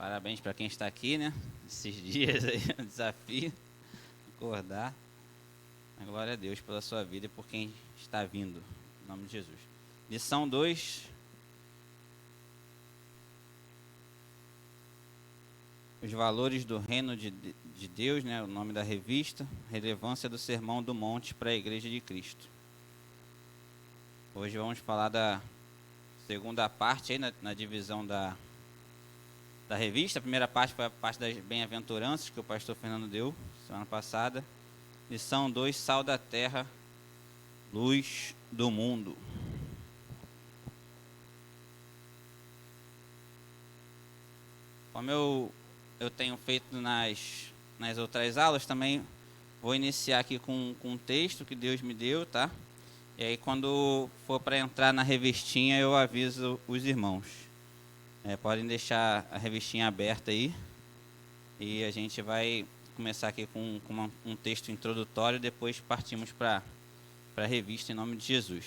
Parabéns para quem está aqui, né? Esses dias aí, é um desafio. Acordar. Glória a Deus pela sua vida e por quem está vindo. Em nome de Jesus. Lição 2. Os valores do reino de Deus, né? O nome da revista. Relevância do Sermão do Monte para a Igreja de Cristo. Hoje vamos falar da segunda parte aí na divisão da revista. A primeira parte foi a parte das bem-aventuranças que o pastor Fernando deu semana passada. Lição 2, sal da terra, luz do mundo. Como eu tenho feito nas outras aulas, também vou iniciar aqui com um texto que Deus me deu, tá? E aí quando for para entrar na revistinha, eu aviso os irmãos. Podem deixar a revistinha aberta aí. E a gente vai começar aqui com um texto introdutório, depois partimos para a revista em nome de Jesus.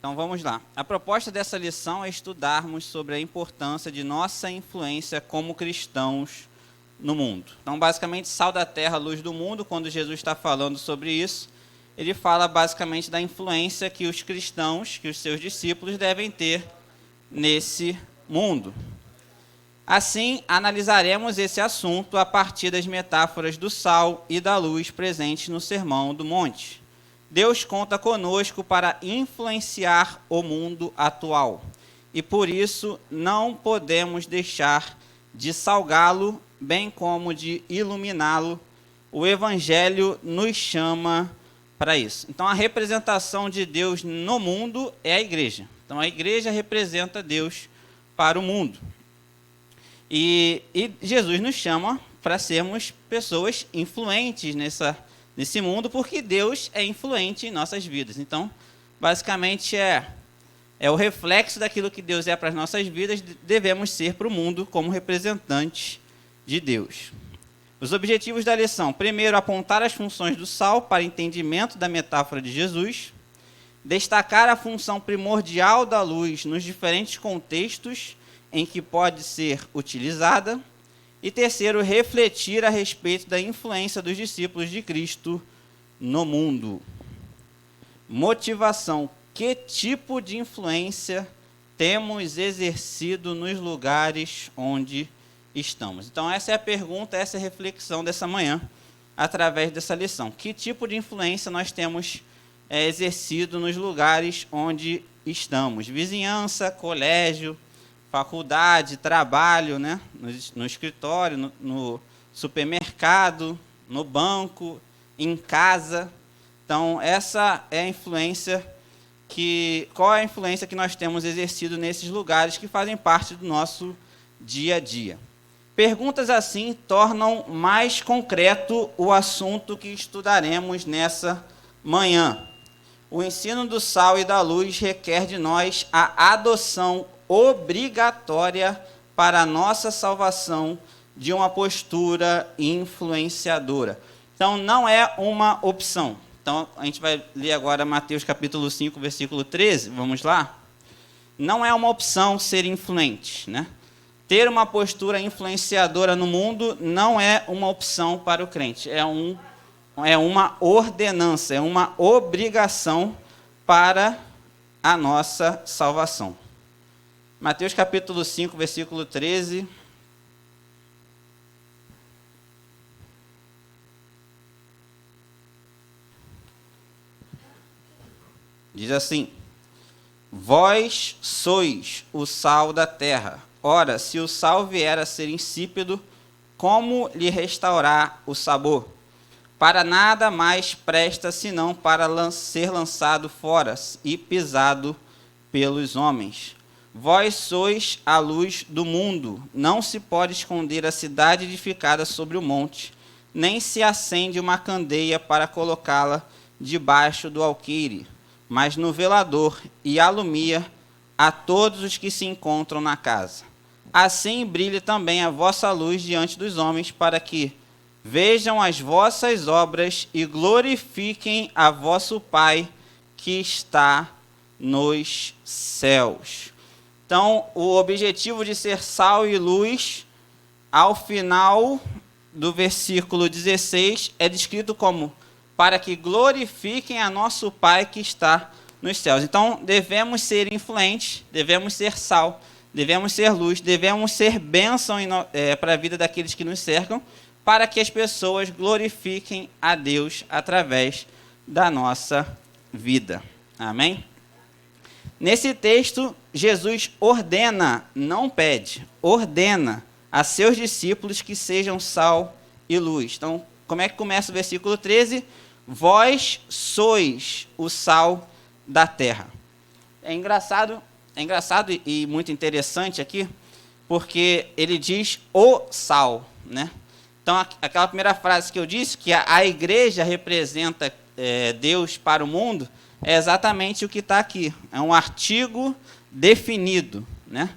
Então vamos lá. A proposta dessa lição é estudarmos sobre a importância de nossa influência como cristãos no mundo. Então basicamente, sal da terra, luz do mundo, quando Jesus está falando sobre isso, ele fala basicamente da influência que os cristãos, que os seus discípulos devem ter nesse mundo. Assim, analisaremos esse assunto a partir das metáforas do sal e da luz presentes no Sermão do Monte. Deus conta conosco para influenciar o mundo atual, e por isso não podemos deixar de salgá-lo, bem como de iluminá-lo. O Evangelho nos chama para isso. Então, a representação de Deus no mundo é a igreja. Então, a igreja representa Deus para o mundo. E Jesus nos chama para sermos pessoas influentes nesse mundo, porque Deus é influente em nossas vidas. Então, basicamente, é o reflexo daquilo que Deus é para as nossas vidas, devemos ser para o mundo como representantes de Deus. Os objetivos da lição: primeiro, apontar as funções do sal para entendimento da metáfora de Jesus, destacar a função primordial da luz nos diferentes contextos em que pode ser utilizada, e terceiro, refletir a respeito da influência dos discípulos de Cristo no mundo. Motivação: que tipo de influência temos exercido nos lugares onde estamos? Então essa é a pergunta, essa é a reflexão dessa manhã, através dessa lição. Que tipo de influência nós temos exercido nos lugares onde estamos? Vizinhança, colégio, faculdade, trabalho, né? No escritório, no supermercado, no banco, em casa. Então, essa é a influência qual é a influência que nós temos exercido nesses lugares que fazem parte do nosso dia a dia? Perguntas assim tornam mais concreto o assunto que estudaremos nessa manhã. O ensino do sal e da luz requer de nós a adoção obrigatória para a nossa salvação de uma postura influenciadora. Então, não é uma opção. Então, a gente vai ler agora Mateus capítulo 5, versículo 13. Vamos lá? Não é uma opção ser influente, né? Ter uma postura influenciadora no mundo não é uma opção para o crente. É uma ordenança, é uma obrigação para a nossa salvação. Mateus capítulo 5, versículo 13. Diz assim: vós sois o sal da terra. Ora, se o sal vier a ser insípido, como lhe restaurar o sabor? Para nada mais presta, senão para ser lançado fora e pisado pelos homens. Vós sois a luz do mundo. Não se pode esconder a cidade edificada sobre o monte, nem se acende uma candeia para colocá-la debaixo do alqueire, mas no velador, e alumia a todos os que se encontram na casa. Assim brilhe também a vossa luz diante dos homens, para que vejam as vossas obras e glorifiquem a vosso Pai que está nos céus. Então, o objetivo de ser sal e luz, ao final do versículo 16, é descrito como para que glorifiquem a nosso Pai que está nos céus. Então, devemos ser influentes, devemos ser sal, devemos ser luz, devemos ser bênção para a vida daqueles que nos cercam, para que as pessoas glorifiquem a Deus através da nossa vida. Amém? Nesse texto, Jesus ordena, não pede, ordena a seus discípulos que sejam sal e luz. Então, como é que começa o versículo 13? Vós sois o sal da terra. É engraçado e muito interessante aqui, porque ele diz o sal, né? Então, aquela primeira frase que eu disse, que a igreja representa Deus para o mundo, é exatamente o que está aqui. É um artigo definido, né?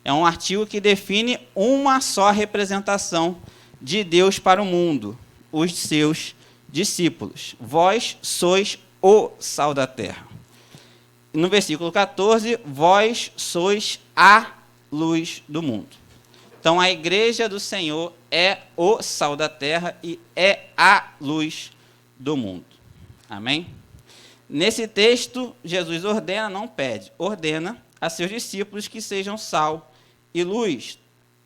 É um artigo que define uma só representação de Deus para o mundo, os seus discípulos. Vós sois o sal da terra. No versículo 14, vós sois a luz do mundo. Então, a igreja do Senhor é o sal da terra e é a luz do mundo. Amém? Nesse texto, Jesus ordena, não pede, ordena a seus discípulos que sejam sal e luz.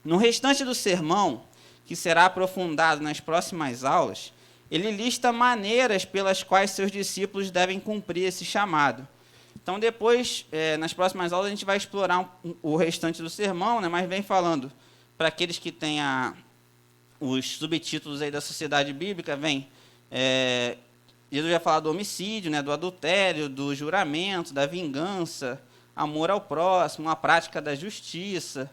No restante do sermão, que será aprofundado nas próximas aulas, ele lista maneiras pelas quais seus discípulos devem cumprir esse chamado. Então, depois, nas próximas aulas, a gente vai explorar o restante do sermão, né, mas vem falando, para aqueles que têm os subtítulos aí da Sociedade Bíblica, Jesus vai falar do homicídio, né, do adultério, do juramento, da vingança, amor ao próximo, a prática da justiça,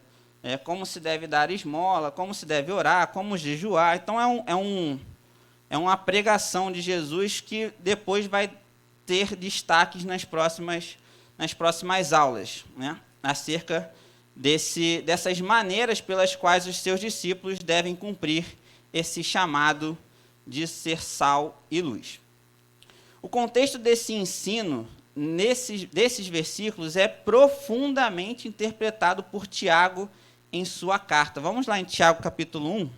como se deve dar esmola, como se deve orar, como jejuar. Então, é uma pregação de Jesus que depois vai ter destaques nas próximas aulas, né, acerca dessas maneiras pelas quais os seus discípulos devem cumprir esse chamado de ser sal e luz. O contexto desse ensino, desses versículos, é profundamente interpretado por Tiago em sua carta. Vamos lá em Tiago, capítulo 1.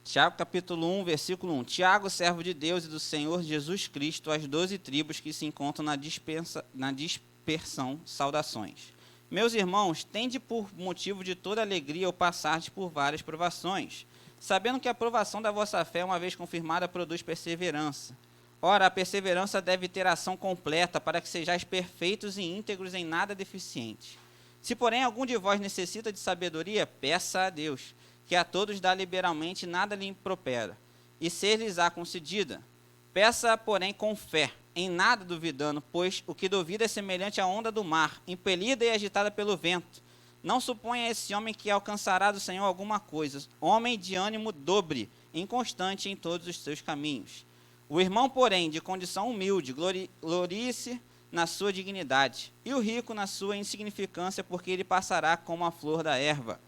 Tiago, capítulo 1, versículo 1. Tiago, servo de Deus e do Senhor Jesus Cristo, às 12 tribos que se encontram na dispersão, saudações. Meus irmãos, tende por motivo de toda alegria o passardes por várias provações, sabendo que a provação da vossa fé, uma vez confirmada, produz perseverança. Ora, a perseverança deve ter ação completa, para que sejais perfeitos e íntegros em nada deficientes. Se, porém, algum de vós necessita de sabedoria, peça a Deus, que a todos dá liberalmente, nada lhe impropera, e ser-lhes-á concedida. Peça, porém, com fé, em nada duvidando, pois o que duvida é semelhante à onda do mar, impelida e agitada pelo vento. Não suponha esse homem que alcançará do Senhor alguma coisa, homem de ânimo dobre, inconstante em todos os seus caminhos. O irmão, porém, de condição humilde, glorie-se na sua dignidade, e o rico na sua insignificância, porque ele passará como a flor da erva.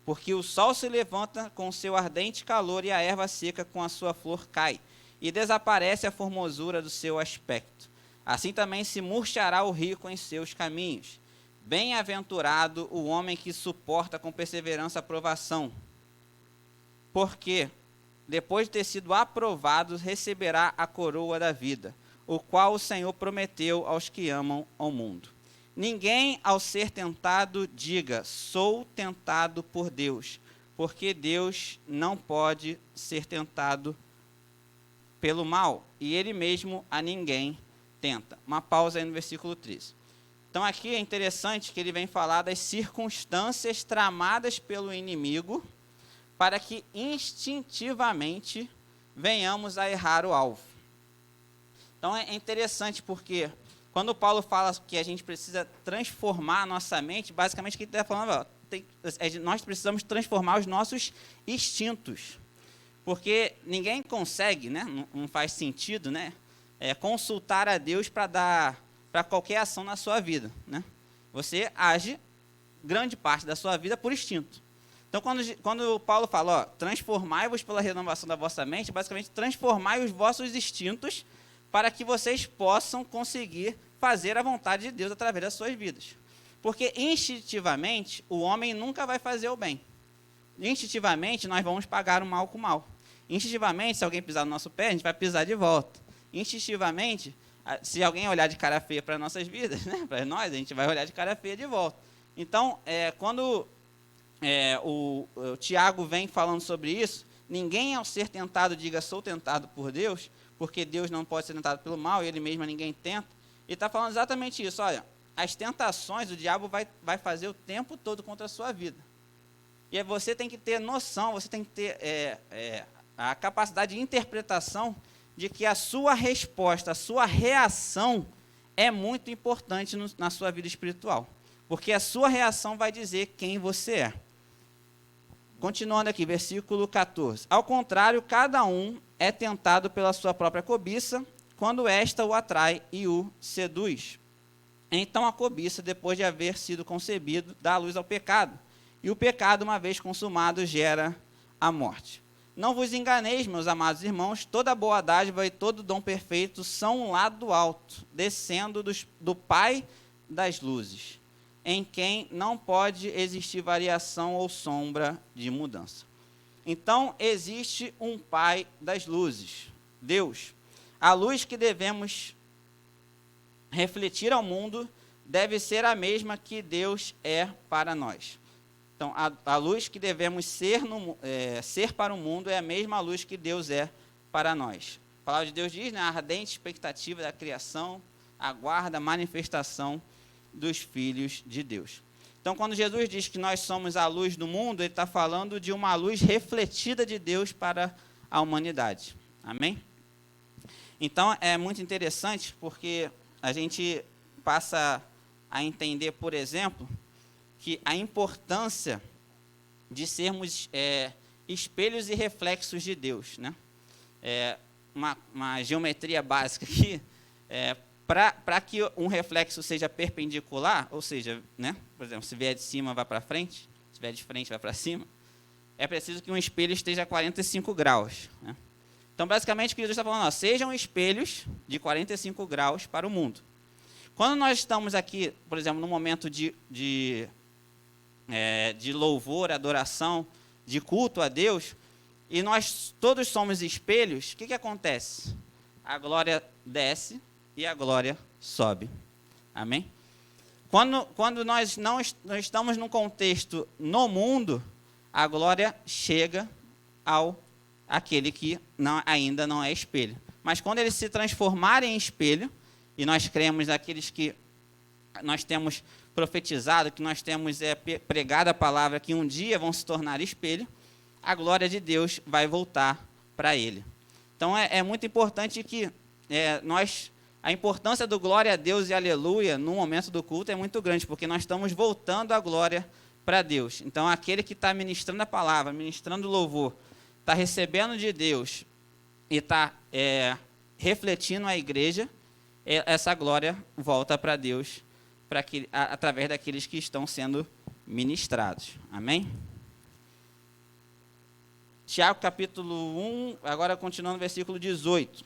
Porque o sol se levanta com seu ardente calor e a erva seca com a sua flor cai, e desaparece a formosura do seu aspecto. Assim também se murchará o rico em seus caminhos. Bem-aventurado o homem que suporta com perseverança a provação, porque, depois de ter sido aprovado, receberá a coroa da vida, o qual o Senhor prometeu aos que amam ao mundo. Ninguém, ao ser tentado, diga, sou tentado por Deus, porque Deus não pode ser tentado pelo mal, e ele mesmo a ninguém tenta. Uma pausa aí no versículo 13. Então aqui é interessante que ele vem falar das circunstâncias tramadas pelo inimigo, para que instintivamente venhamos a errar o alvo. Então é interessante porque quando Paulo fala que a gente precisa transformar a nossa mente, basicamente o que ele está falando, ó, nós precisamos transformar os nossos instintos. Porque ninguém consegue, né, não faz sentido, né, consultar a Deus para qualquer ação na sua vida. Né? Você age grande parte da sua vida por instinto. Então, quando Paulo fala, ó, transformai-vos pela renovação da vossa mente, basicamente, transformai os vossos instintos para que vocês possam conseguir fazer a vontade de Deus através das suas vidas. Porque, instintivamente, o homem nunca vai fazer o bem. Instintivamente, nós vamos pagar o mal com o mal. Instintivamente, se alguém pisar no nosso pé, a gente vai pisar de volta. Instintivamente, se alguém olhar de cara feia para nossas vidas, né, para nós, a gente vai olhar de cara feia de volta. Então, quando o Tiago vem falando sobre isso, ninguém ao ser tentado diga sou tentado por Deus, porque Deus não pode ser tentado pelo mal, e ele mesmo ninguém tenta. Ele está falando exatamente isso, olha, as tentações o diabo vai fazer o tempo todo contra a sua vida. E aí você tem que ter noção, você tem que ter a capacidade de interpretação de que a sua resposta, a sua reação é muito importante na sua vida espiritual. Porque a sua reação vai dizer quem você é. Continuando aqui, versículo 14. Ao contrário, cada um é tentado pela sua própria cobiça, quando esta o atrai e o seduz. Então a cobiça, depois de haver sido concebido, dá luz ao pecado. E o pecado, uma vez consumado, gera a morte. Não vos enganeis, meus amados irmãos, toda boa dádiva e todo dom perfeito são lá do alto, descendo do Pai das luzes, em quem não pode existir variação ou sombra de mudança. Então, existe um Pai das luzes, Deus. A luz que devemos refletir ao mundo deve ser a mesma que Deus é para nós. Então, a luz que devemos ser para o mundo é a mesma luz que Deus é para nós. A palavra de Deus diz, né, a ardente expectativa da criação, aguarda a manifestação dos filhos de Deus. Então, quando Jesus diz que nós somos a luz do mundo, ele está falando de uma luz refletida de Deus para a humanidade. Amém? Então, é muito interessante porque a gente passa a entender, por exemplo, que a importância de sermos espelhos e reflexos de Deus. Né? Uma geometria básica aqui, para que um reflexo seja perpendicular, ou seja, né, por exemplo, se vier de cima, vai para frente, se vier de frente, vai para cima, é preciso que um espelho esteja a 45 graus. Né? Então, basicamente, o que Jesus está falando, sejam espelhos de 45 graus para o mundo. Quando nós estamos aqui, por exemplo, no momento de louvor, adoração, de culto a Deus, e nós todos somos espelhos, o que acontece? A glória desce e a glória sobe. Amém? Quando nós não estamos num contexto no mundo, a glória chega àquele que ainda não é espelho. Mas quando eles se transformarem em espelho, e nós cremos naqueles que nós temos profetizado, que nós temos pregado a palavra, que um dia vão se tornar espelho, a glória de Deus vai voltar para ele. Então é muito importante que a importância do glória a Deus e aleluia no momento do culto é muito grande, porque nós estamos voltando a glória para Deus. Então aquele que está ministrando a palavra, ministrando o louvor, está recebendo de Deus e está refletindo a igreja, essa glória volta para Deus, através daqueles que estão sendo ministrados. Amém? Tiago capítulo 1, agora continuando no versículo 18.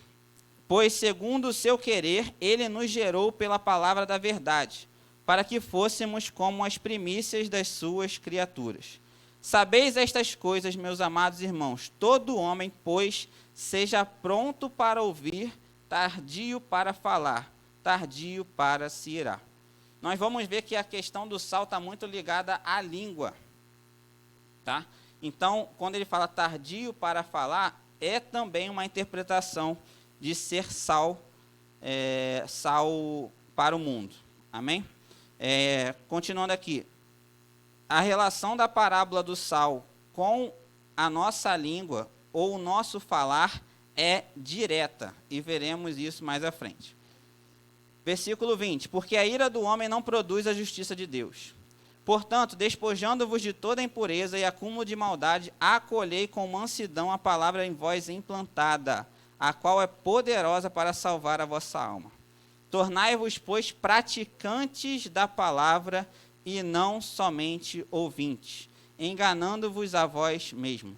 Pois, segundo o seu querer, ele nos gerou pela palavra da verdade, para que fôssemos como as primícias das suas criaturas. Sabeis estas coisas, meus amados irmãos, todo homem, pois, seja pronto para ouvir, tardio para falar, tardio para se irar. Nós vamos ver que a questão do sal está muito ligada à língua. Tá? Então, quando ele fala tardio para falar, é também uma interpretação de ser sal, sal para o mundo. Amém? Continuando aqui. A relação da parábola do sal com a nossa língua ou o nosso falar é direta, e veremos isso mais à frente. Versículo 20, porque a ira do homem não produz a justiça de Deus. Portanto, despojando-vos de toda impureza e acúmulo de maldade, acolhei com mansidão a palavra em vós implantada, a qual é poderosa para salvar a vossa alma. Tornai-vos, pois, praticantes da palavra e não somente ouvintes, enganando-vos a vós mesmos.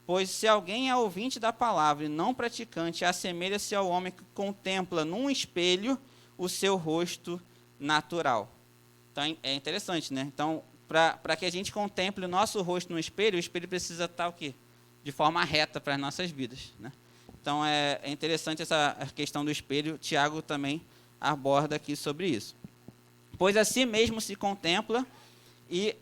Pois se alguém é ouvinte da palavra e não praticante, assemelha-se ao homem que contempla num espelho o seu rosto natural. Então, é interessante, né? Então, para que a gente contemple o nosso rosto no espelho, o espelho precisa estar o quê? De forma reta para as nossas vidas, né? Então, é interessante essa questão do espelho. Tiago também aborda aqui sobre isso. Pois a si mesmo se contempla e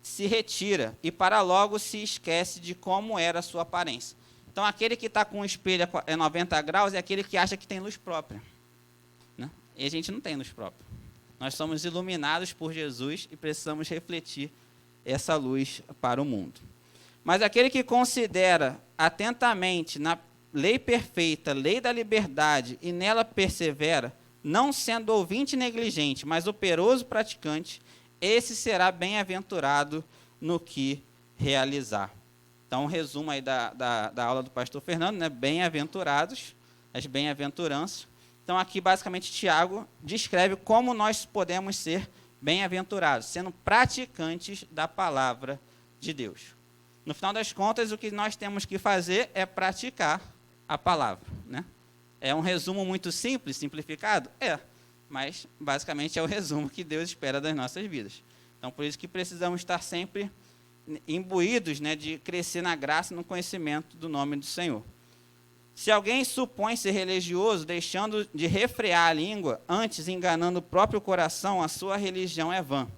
se retira, e para logo se esquece de como era a sua aparência. Então, aquele que está com o espelho a 90 graus é aquele que acha que tem luz própria, né? E a gente não tem luz própria. Nós somos iluminados por Jesus e precisamos refletir essa luz para o mundo. Mas aquele que considera atentamente na lei perfeita, lei da liberdade, e nela persevera, não sendo ouvinte negligente, mas operoso praticante, esse será bem-aventurado no que realizar. Então, um resumo aí da aula do pastor Fernando, né? Bem-aventurados, as bem-aventuranças. Então, aqui, basicamente, Tiago descreve como nós podemos ser bem-aventurados, sendo praticantes da palavra de Deus. No final das contas, o que nós temos que fazer é praticar a palavra, né? É um resumo muito simples, simplificado? É, mas, basicamente, é o resumo que Deus espera das nossas vidas. Então, por isso que precisamos estar sempre imbuídos, né, de crescer na graça e no conhecimento do nome do Senhor. Se alguém supõe ser religioso, deixando de refrear a língua, antes enganando o próprio coração, a sua religião é vã.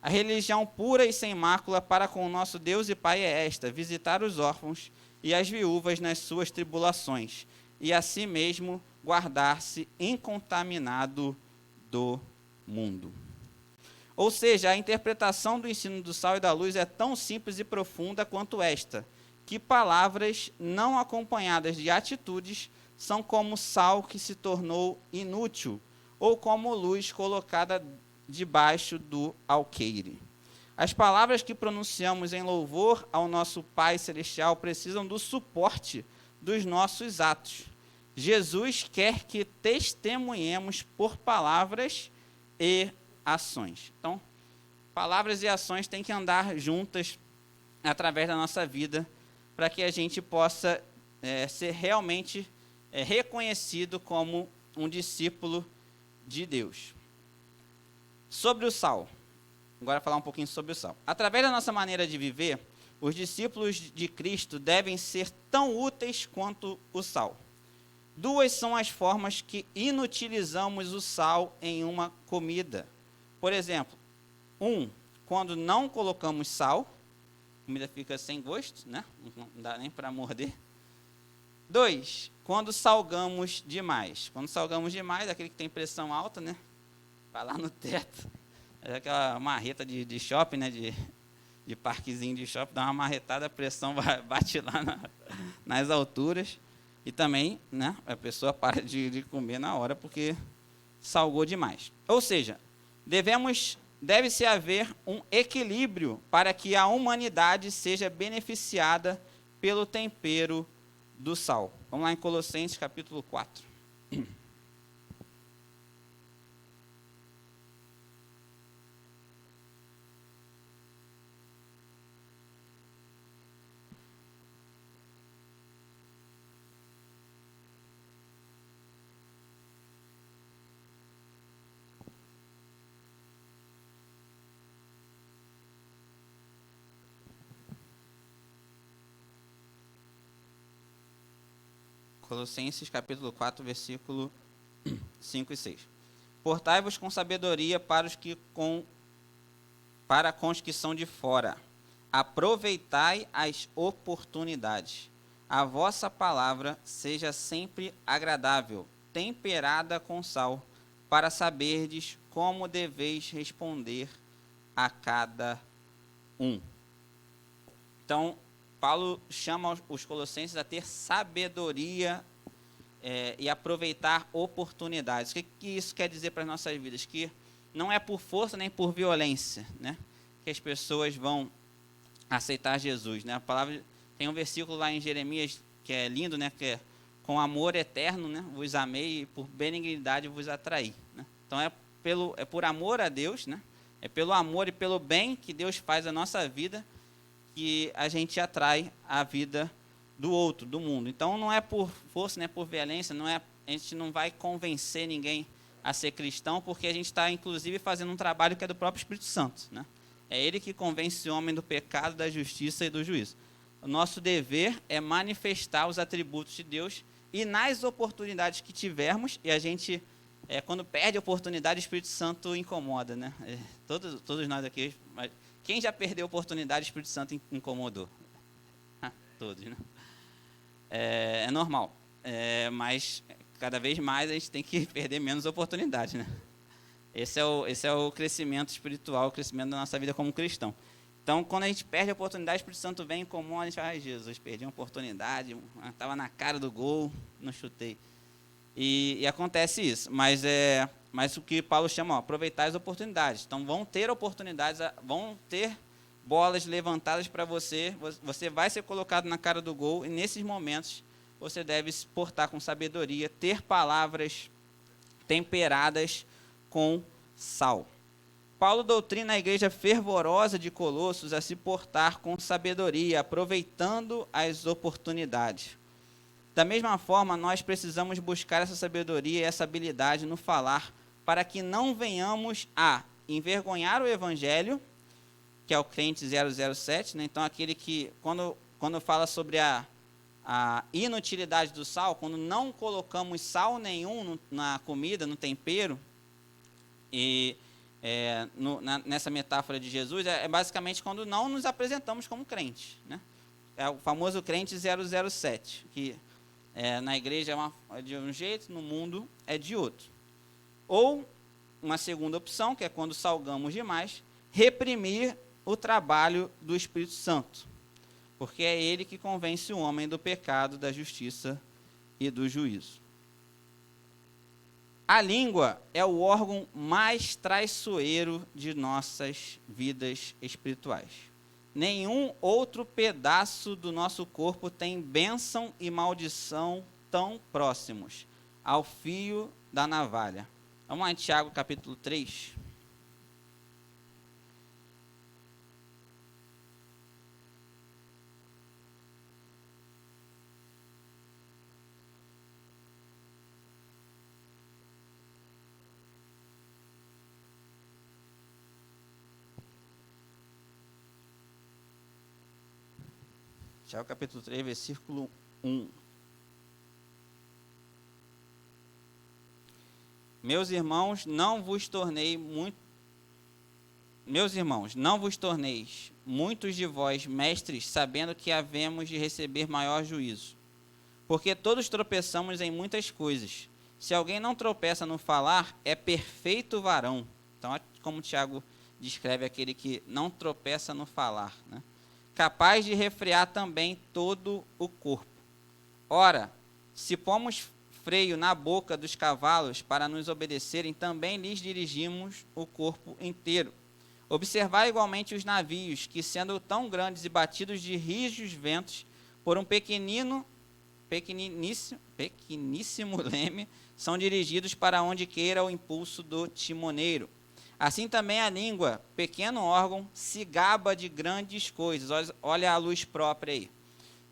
A religião pura e sem mácula para com o nosso Deus e Pai é esta: visitar os órfãos e as viúvas nas suas tribulações, e a si mesmo guardar-se incontaminado do mundo. Ou seja, a interpretação do ensino do sal e da luz é tão simples e profunda quanto esta: que palavras não acompanhadas de atitudes são como sal que se tornou inútil, ou como luz colocada debaixo do alqueire. As palavras que pronunciamos em louvor ao nosso Pai Celestial precisam do suporte dos nossos atos. Jesus quer que testemunhemos por palavras e ações. Então, palavras e ações têm que andar juntas através da nossa vida, para que a gente possa ser realmente reconhecido como um discípulo de Deus. Sobre o sal. Agora falar um pouquinho sobre o sal. Através da nossa maneira de viver, os discípulos de Cristo devem ser tão úteis quanto o sal. Duas são as formas que inutilizamos o sal em uma comida. Por exemplo, quando não colocamos sal, a comida fica sem gosto, né? Não dá nem para morder. 2, quando salgamos demais. Quando salgamos demais, aquele que tem pressão alta, né? Vai lá no teto. É aquela marreta de shopping, né? De parquezinho de shopping, dá uma marretada, a pressão bate lá nas alturas. E também, né? A pessoa para de comer na hora porque salgou demais. Ou seja, deve-se haver um equilíbrio para que a humanidade seja beneficiada pelo tempero do sal. Vamos lá em Colossenses capítulo 4. Colossenses capítulo 4, versículo 5 e 6. Portai-vos com sabedoria para com os que são de fora. Aproveitai as oportunidades. A vossa palavra seja sempre agradável, temperada com sal, para saberdes como deveis responder a cada um. Então, Paulo chama os colossenses a ter sabedoria e aproveitar oportunidades. O que isso quer dizer para as nossas vidas? Que não é por força nem por violência, né, que as pessoas vão aceitar Jesus, né? A palavra tem um versículo lá em Jeremias que é lindo, né, que é com amor eterno, né, vos amei e por benignidade vos atraí, né? Então é por amor a Deus, né? É pelo amor e pelo bem que Deus faz a nossa vida que a gente atrai a vida do outro, do mundo. Então não é por força, não é por violência, a gente não vai convencer ninguém a ser cristão, porque a gente está, inclusive, fazendo um trabalho que é do próprio Espírito Santo, né? É ele que convence o homem do pecado, da justiça e do juízo. O nosso dever é manifestar os atributos de Deus e nas oportunidades que tivermos, e a gente, quando perde a oportunidade, o Espírito Santo incomoda, né? Todos nós aqui, mas quem já perdeu a oportunidade, o Espírito Santo incomodou? Todos, né? É normal, mas cada vez mais a gente tem que perder menos oportunidades, né? Esse é o crescimento espiritual, o crescimento da nossa vida como cristão. Então, quando a gente perde a oportunidade, o Espírito Santo vem em comum, a gente fala, ai Jesus, perdi uma oportunidade, estava na cara do gol, não chutei. E acontece isso, mas o que Paulo chama, aproveitar as oportunidades. Então, vão ter oportunidades, vão ter bolas levantadas para você, você vai ser colocado na cara do gol, e nesses momentos você deve se portar com sabedoria, ter palavras temperadas com sal. Paulo doutrina a igreja fervorosa de Colossos a se portar com sabedoria, aproveitando as oportunidades. Da mesma forma, nós precisamos buscar essa sabedoria e essa habilidade no falar, para que não venhamos a envergonhar o evangelho, que é o crente 007, né? Então aquele que, quando fala sobre a inutilidade do sal, quando não colocamos sal nenhum na comida, no tempero, e nessa metáfora de Jesus, é basicamente quando não nos apresentamos como crentes, né? É o famoso crente 007, que na igreja é de um jeito, no mundo é de outro. Ou uma segunda opção, que é quando salgamos demais, reprimir o trabalho do Espírito Santo, porque é ele que convence o homem do pecado, da justiça e do juízo. A língua é o órgão mais traiçoeiro de nossas vidas espirituais. Nenhum outro pedaço do nosso corpo tem bênção e maldição tão próximos, ao fio da navalha. Vamos lá em Tiago capítulo 3. Tiago capítulo 3, versículo 1. Meus irmãos, não vos torneis muitos de vós mestres, sabendo que havemos de receber maior juízo. Porque todos tropeçamos em muitas coisas. Se alguém não tropeça no falar, é perfeito varão. Então, como Tiago descreve aquele que não tropeça no falar, né? Capaz de refrear também todo o corpo. Ora, se pomos freio na boca dos cavalos para nos obedecerem, também lhes dirigimos o corpo inteiro. Observai igualmente os navios, que sendo tão grandes e batidos de rijos ventos, por um pequeníssimo leme, são dirigidos para onde queira o impulso do timoneiro. Assim também a língua, pequeno órgão, se gaba de grandes coisas. Olha a luz própria aí.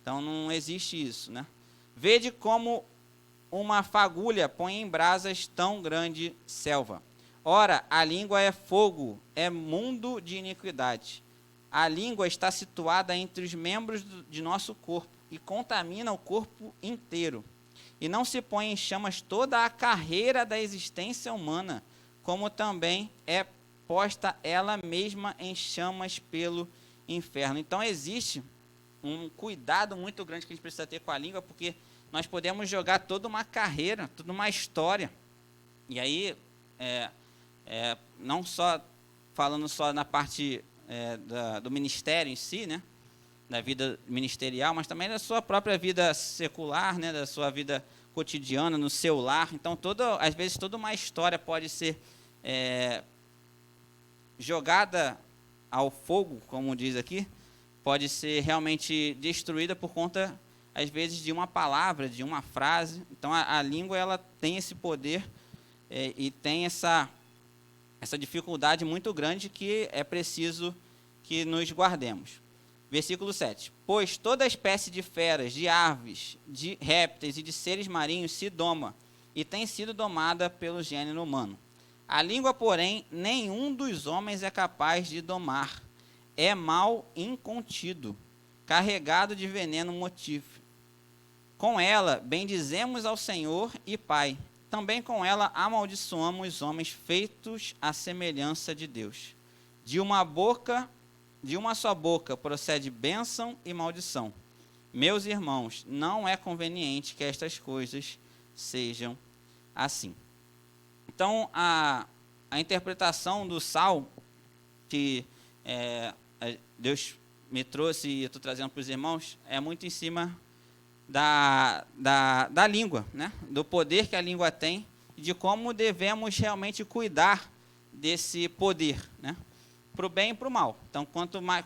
Então não existe isso, né? Vede como uma fagulha põe em brasas tão grande selva. Ora, a língua é fogo, é mundo de iniquidade. A língua está situada entre os membros de nosso corpo e contamina o corpo inteiro. E não se põe em chamas toda a carreira da existência humana, como também é posta ela mesma em chamas pelo inferno. Então existe um cuidado muito grande que a gente precisa ter com a língua, porque nós podemos jogar toda uma carreira, toda uma história. E aí, não só falando só na parte do ministério em si, né? da vida ministerial, mas também da sua própria vida secular, né, da sua vida cotidiana, no seu lar. Então, às vezes, toda uma história pode ser jogada ao fogo, como diz aqui, pode ser realmente destruída por conta, às vezes, de uma palavra, de uma frase. Então, a língua ela tem esse poder e tem essa dificuldade muito grande que é preciso que nos guardemos. Versículo 7. Pois toda espécie de feras, de aves, de répteis e de seres marinhos se doma, e tem sido domada pelo gênero humano. A língua, porém, nenhum dos homens é capaz de domar. É mal incontido, carregado de veneno mortífero. Com ela bendizemos ao Senhor e Pai. Também com ela amaldiçoamos os homens feitos à semelhança de Deus. De uma só boca procede bênção e maldição. Meus irmãos, não é conveniente que estas coisas sejam assim. Então, a interpretação do Salmo que Deus me trouxe e eu estou trazendo para os irmãos é muito em cima da língua, né? Do poder que a língua tem e de como devemos realmente cuidar desse poder, né? Para o bem e para o mal. Então, quanto mais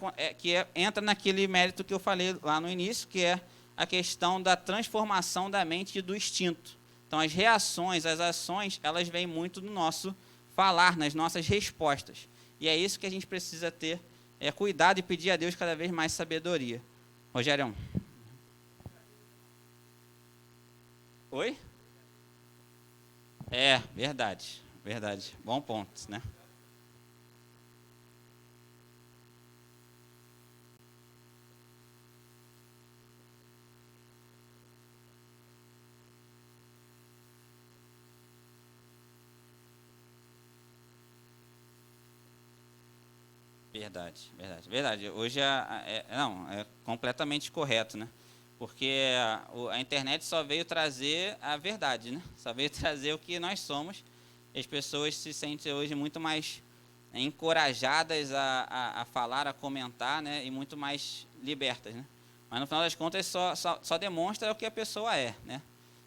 entra naquele mérito que eu falei lá no início, que é a questão da transformação da mente e do instinto. Então, as reações, as ações, elas vêm muito do nosso falar, nas nossas respostas. E é isso que a gente precisa ter cuidado e pedir a Deus cada vez mais sabedoria. Rogério. Oi? Verdade. Bom ponto, né? Verdade. Hoje é completamente correto, né? Porque a internet só veio trazer a verdade, né? Só veio trazer o que nós somos. E as pessoas se sentem hoje muito mais encorajadas a falar, a comentar, né? E muito mais libertas, né? Mas no final das contas só demonstra o que a pessoa é, né?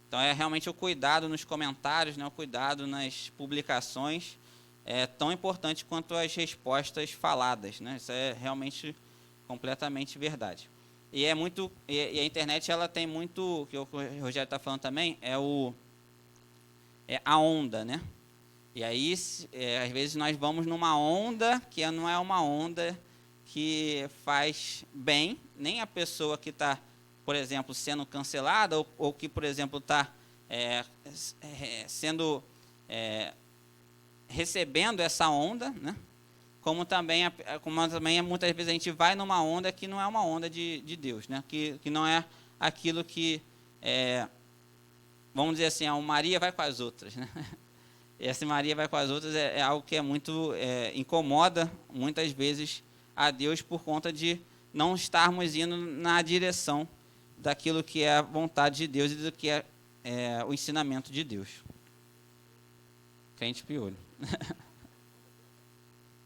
Então é realmente o cuidado nos comentários, né? O cuidado nas publicações é tão importante quanto as respostas faladas, né? Isso é realmente completamente verdade. E a internet ela tem muito, que o Rogério está falando também, é a onda, né? E aí, às vezes nós vamos numa onda que não é uma onda que faz bem, nem a pessoa que está, por exemplo, sendo cancelada, ou que, por exemplo, está recebendo essa onda, né? Como também muitas vezes a gente vai numa onda que não é uma onda de Deus, né? Que não é aquilo que, vamos dizer assim, a Maria vai com as outras, né? E essa Maria vai com as outras é algo que é muito incomoda muitas vezes a Deus por conta de não estarmos indo na direção daquilo que é a vontade de Deus e do que é o ensinamento de Deus. Crente piolho.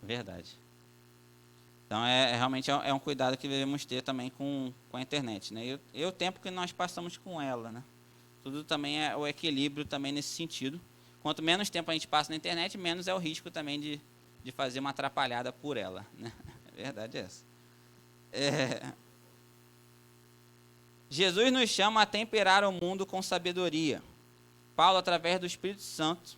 Verdade. Então, realmente é um cuidado que devemos ter também com a internet, né? E o tempo que nós passamos com ela, né? Tudo também é o equilíbrio também nesse sentido. Quanto menos tempo a gente passa na internet, menos é o risco também de fazer uma atrapalhada por ela, né? A verdade é essa. Jesus nos chama a temperar o mundo com sabedoria. Paulo, através do Espírito Santo,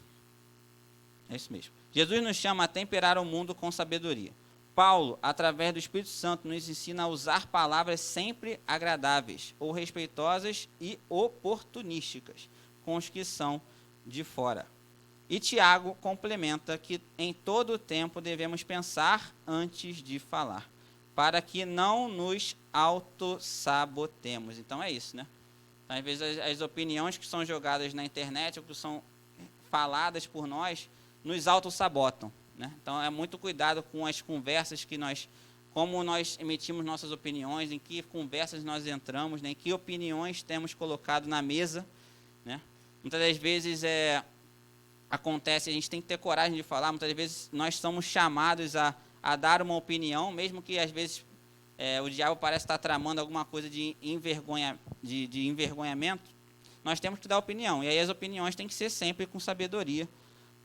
é isso mesmo. Jesus nos chama a temperar o mundo com sabedoria. Paulo, através do Espírito Santo, nos ensina a usar palavras sempre agradáveis, ou respeitosas e oportunísticas, com os que são de fora. E Tiago complementa que em todo o tempo devemos pensar antes de falar, para que não nos autossabotemos. Então é isso, né? Então, às vezes as opiniões que são jogadas na internet, ou que são faladas por nós, nos autossabotam, né? Então é muito cuidado com as conversas como nós emitimos nossas opiniões, em que conversas nós entramos, né? Em que opiniões temos colocado na mesa, né? Muitas das vezes acontece, a gente tem que ter coragem de falar, muitas vezes nós somos chamados a dar uma opinião, mesmo que às vezes o diabo parece estar tramando alguma coisa de envergonhamento, nós temos que dar opinião. E aí as opiniões têm que ser sempre com sabedoria,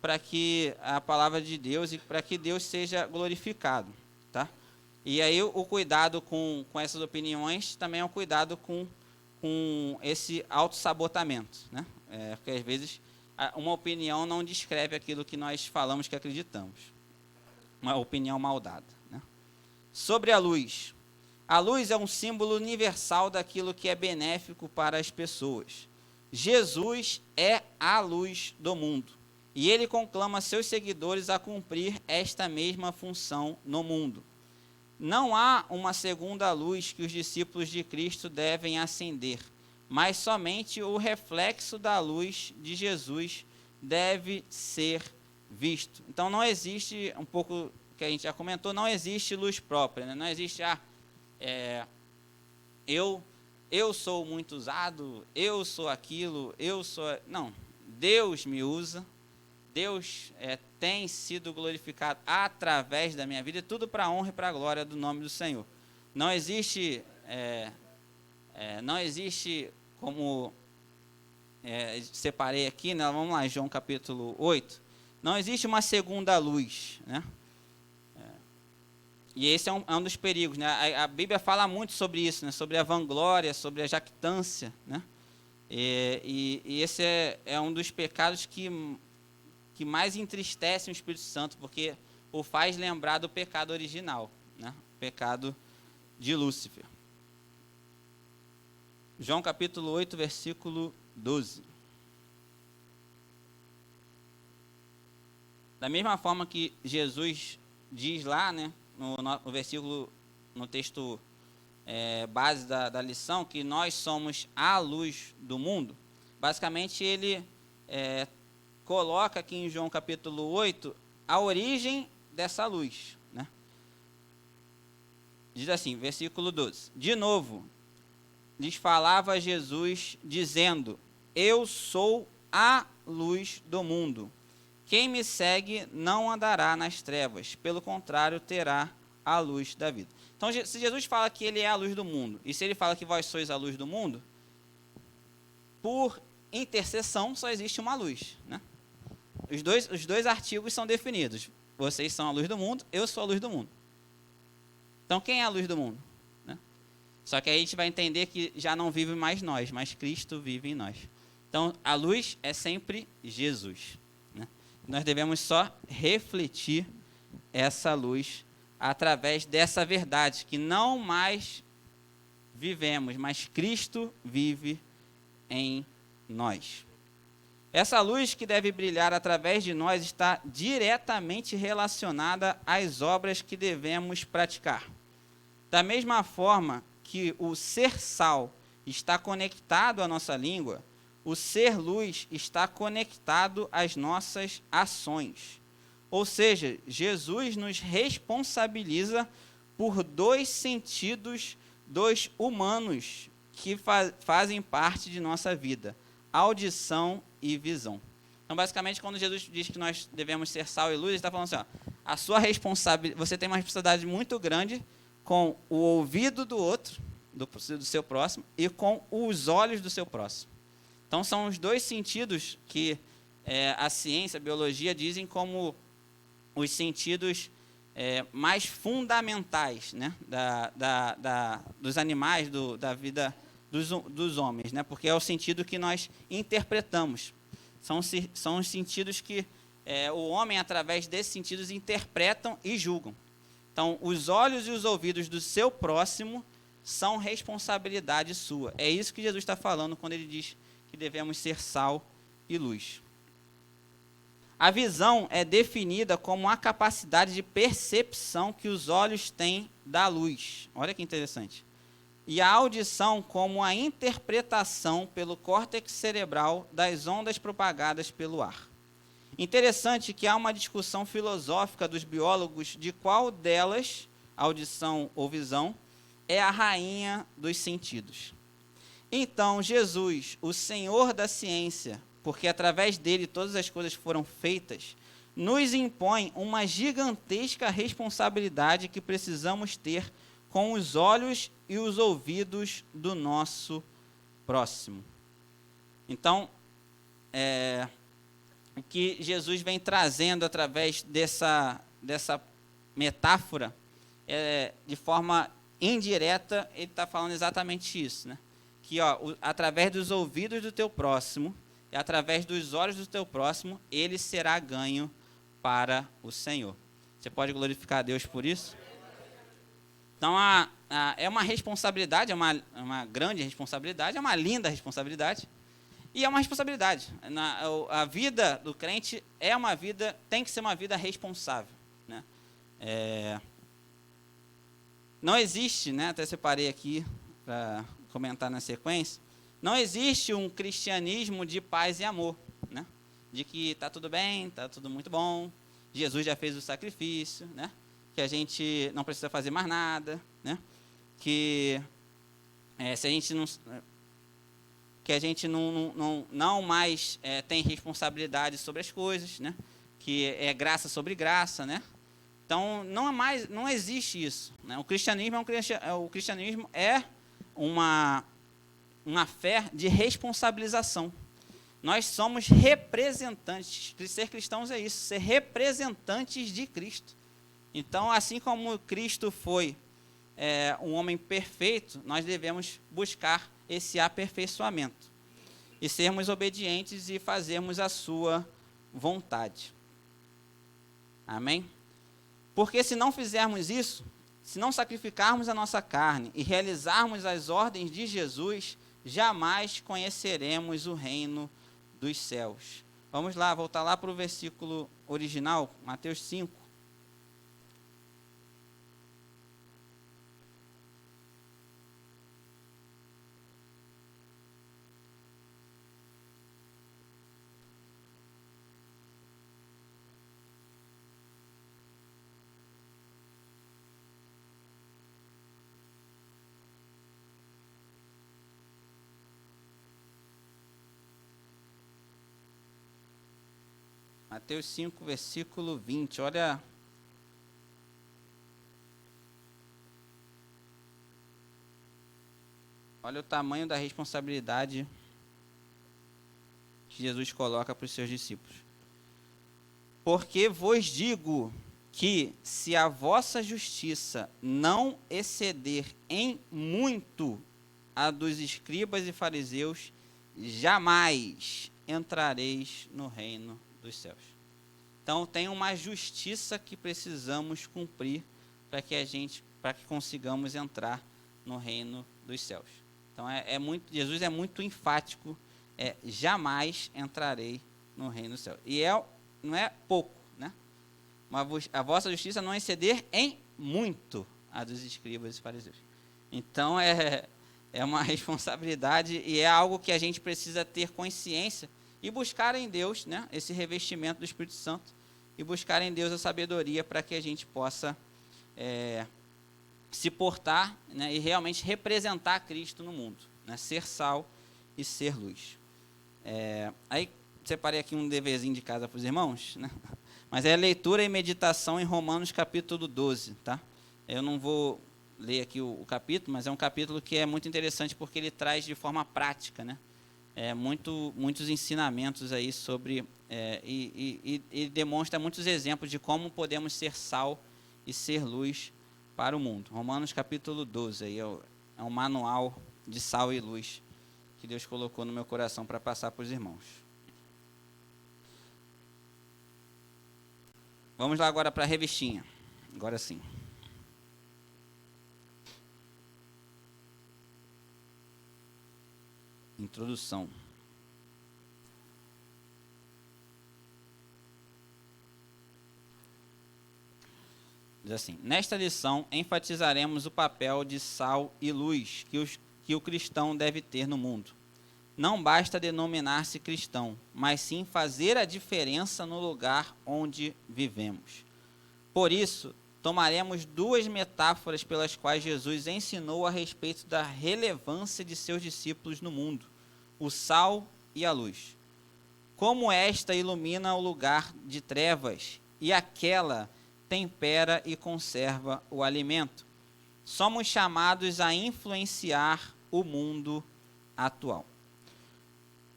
para que a palavra de Deus e para que Deus seja glorificado, tá? E aí o cuidado com essas opiniões também é um cuidado com esse autossabotamento, né? Porque às vezes uma opinião não descreve aquilo que nós falamos que acreditamos. Uma opinião mal dada, né? Sobre a luz. A luz é um símbolo universal daquilo que é benéfico para as pessoas. Jesus é a luz do mundo. E ele conclama seus seguidores a cumprir esta mesma função no mundo. Não há uma segunda luz que os discípulos de Cristo devem acender, mas somente o reflexo da luz de Jesus deve ser visto. Então não existe, um pouco que a gente já comentou, não existe luz própria, né? Não existe, eu sou muito usado, eu sou aquilo, eu sou... Não, Deus me usa, Deus tem sido glorificado através da minha vida, e tudo para a honra e para a glória do nome do Senhor. Não existe, como separei aqui, né? Vamos lá, João capítulo 8, não existe uma segunda luz, né? E esse é um dos perigos, né? A Bíblia fala muito sobre isso, né? Sobre a vanglória, sobre a jactância, né? E esse é um dos pecados que mais entristece o Espírito Santo, porque o faz lembrar do pecado original, né? O pecado de Lúcifer. João capítulo 8, versículo 12. Da mesma forma que Jesus diz lá, né, no versículo, no texto base da lição, que nós somos a luz do mundo, basicamente ele coloca aqui em João capítulo 8 a origem dessa luz, né? Diz assim, versículo 12. De novo, lhes falava Jesus, dizendo: eu sou a luz do mundo. Quem me segue não andará nas trevas, pelo contrário, terá a luz da vida. Então, se Jesus fala que ele é a luz do mundo, e se ele fala que vós sois a luz do mundo, por intercessão só existe uma luz, né? Os dois artigos são definidos. Vocês são a luz do mundo, eu sou a luz do mundo. Então, quem é a luz do mundo? Né? Só que aí a gente vai entender que já não vive mais nós, mas Cristo vive em nós. Então, a luz é sempre Jesus. Né? Nós devemos só refletir essa luz através dessa verdade, que não mais vivemos, mas Cristo vive em nós. Essa luz que deve brilhar através de nós está diretamente relacionada às obras que devemos praticar. Da mesma forma que o ser sal está conectado à nossa língua, o ser luz está conectado às nossas ações. Ou seja, Jesus nos responsabiliza por dois sentidos, dois humanos que fazem parte de nossa vida: audição e visão. Então, basicamente, quando Jesus diz que nós devemos ser sal e luz, ele está falando assim, a sua responsabilidade, você tem uma responsabilidade muito grande com o ouvido do outro, do seu próximo, e com os olhos do seu próximo. Então, são os dois sentidos que a ciência, a biologia dizem como os sentidos mais fundamentais, né, dos animais, da vida dos homens, né? Porque é o sentido que nós interpretamos. São os sentidos que o homem, através desses sentidos, interpretam e julgam. Então, os olhos e os ouvidos do seu próximo são responsabilidade sua. É isso que Jesus está falando quando ele diz que devemos ser sal e luz. A visão é definida como a capacidade de percepção que os olhos têm da luz. Olha que interessante. E a audição como a interpretação pelo córtex cerebral das ondas propagadas pelo ar. Interessante que há uma discussão filosófica dos biólogos de qual delas, audição ou visão, é a rainha dos sentidos. Então, Jesus, o Senhor da ciência, porque através dele todas as coisas foram feitas, nos impõe uma gigantesca responsabilidade que precisamos ter com os olhos e os ouvidos do nosso próximo. Então, o que Jesus vem trazendo através dessa metáfora, de forma indireta, ele está falando exatamente isso, né? Que através dos ouvidos do teu próximo e através dos olhos do teu próximo, ele será ganho para o Senhor. Você pode glorificar a Deus por isso? Então, é uma responsabilidade, é uma grande responsabilidade, é uma linda responsabilidade, e é uma responsabilidade. A vida do crente tem que ser uma vida responsável, né? Não existe, né, até separei aqui para comentar na sequência, não existe um cristianismo de paz e amor, né? De que está tudo bem, está tudo muito bom, Jesus já fez o sacrifício, né? Que a gente não precisa fazer mais nada, né? Que se a gente não, que a gente não mais tem responsabilidade sobre as coisas, né? Que é graça sobre graça, né? Então não existe isso, né? O cristianismo é uma fé de responsabilização. Nós somos representantes. Ser cristãos é isso, ser representantes de Cristo. Então, assim como Cristo foi um homem perfeito, nós devemos buscar esse aperfeiçoamento e sermos obedientes e fazermos a sua vontade. Amém? Porque se não fizermos isso, se não sacrificarmos a nossa carne e realizarmos as ordens de Jesus, jamais conheceremos o reino dos céus. Vamos lá, voltar lá para o versículo original, Mateus 5. Mateus 5, versículo 20, olha o tamanho da responsabilidade que Jesus coloca para os seus discípulos. Porque vos digo que se a vossa justiça não exceder em muito a dos escribas e fariseus, jamais entrareis no reino dos céus. Então tem uma justiça que precisamos cumprir para que consigamos entrar no reino dos céus. Então Jesus é muito enfático, jamais entrarei no reino dos céus. E não é pouco, né? A vossa justiça não exceder em muito a dos escribas e fariseus. Então é uma responsabilidade e é algo que a gente precisa ter consciência e buscar em Deus, né, esse revestimento do Espírito Santo, e buscar em Deus a sabedoria para que a gente possa se portar, né, e realmente representar Cristo no mundo, né, ser sal e ser luz. Aí separei aqui um deverzinho de casa para os irmãos, né, mas é leitura e meditação em Romanos capítulo 12, tá? Eu não vou ler aqui o capítulo, mas é um capítulo que é muito interessante porque ele traz de forma prática, né? Muitos ensinamentos aí sobre e demonstra muitos exemplos de como podemos ser sal e ser luz para o mundo. Romanos capítulo 12 aí é um manual de sal e luz que Deus colocou no meu coração para passar para os irmãos. Vamos lá agora para a revistinha. Agora sim. Introdução. Diz assim: nesta lição enfatizaremos o papel de sal e luz que o cristão deve ter no mundo. Não basta denominar-se cristão, mas sim fazer a diferença no lugar onde vivemos. Por isso, tomaremos duas metáforas pelas quais Jesus ensinou a respeito da relevância de seus discípulos no mundo: o sal e a luz. Como esta ilumina o lugar de trevas e aquela tempera e conserva o alimento. somos chamados a influenciar o mundo atual.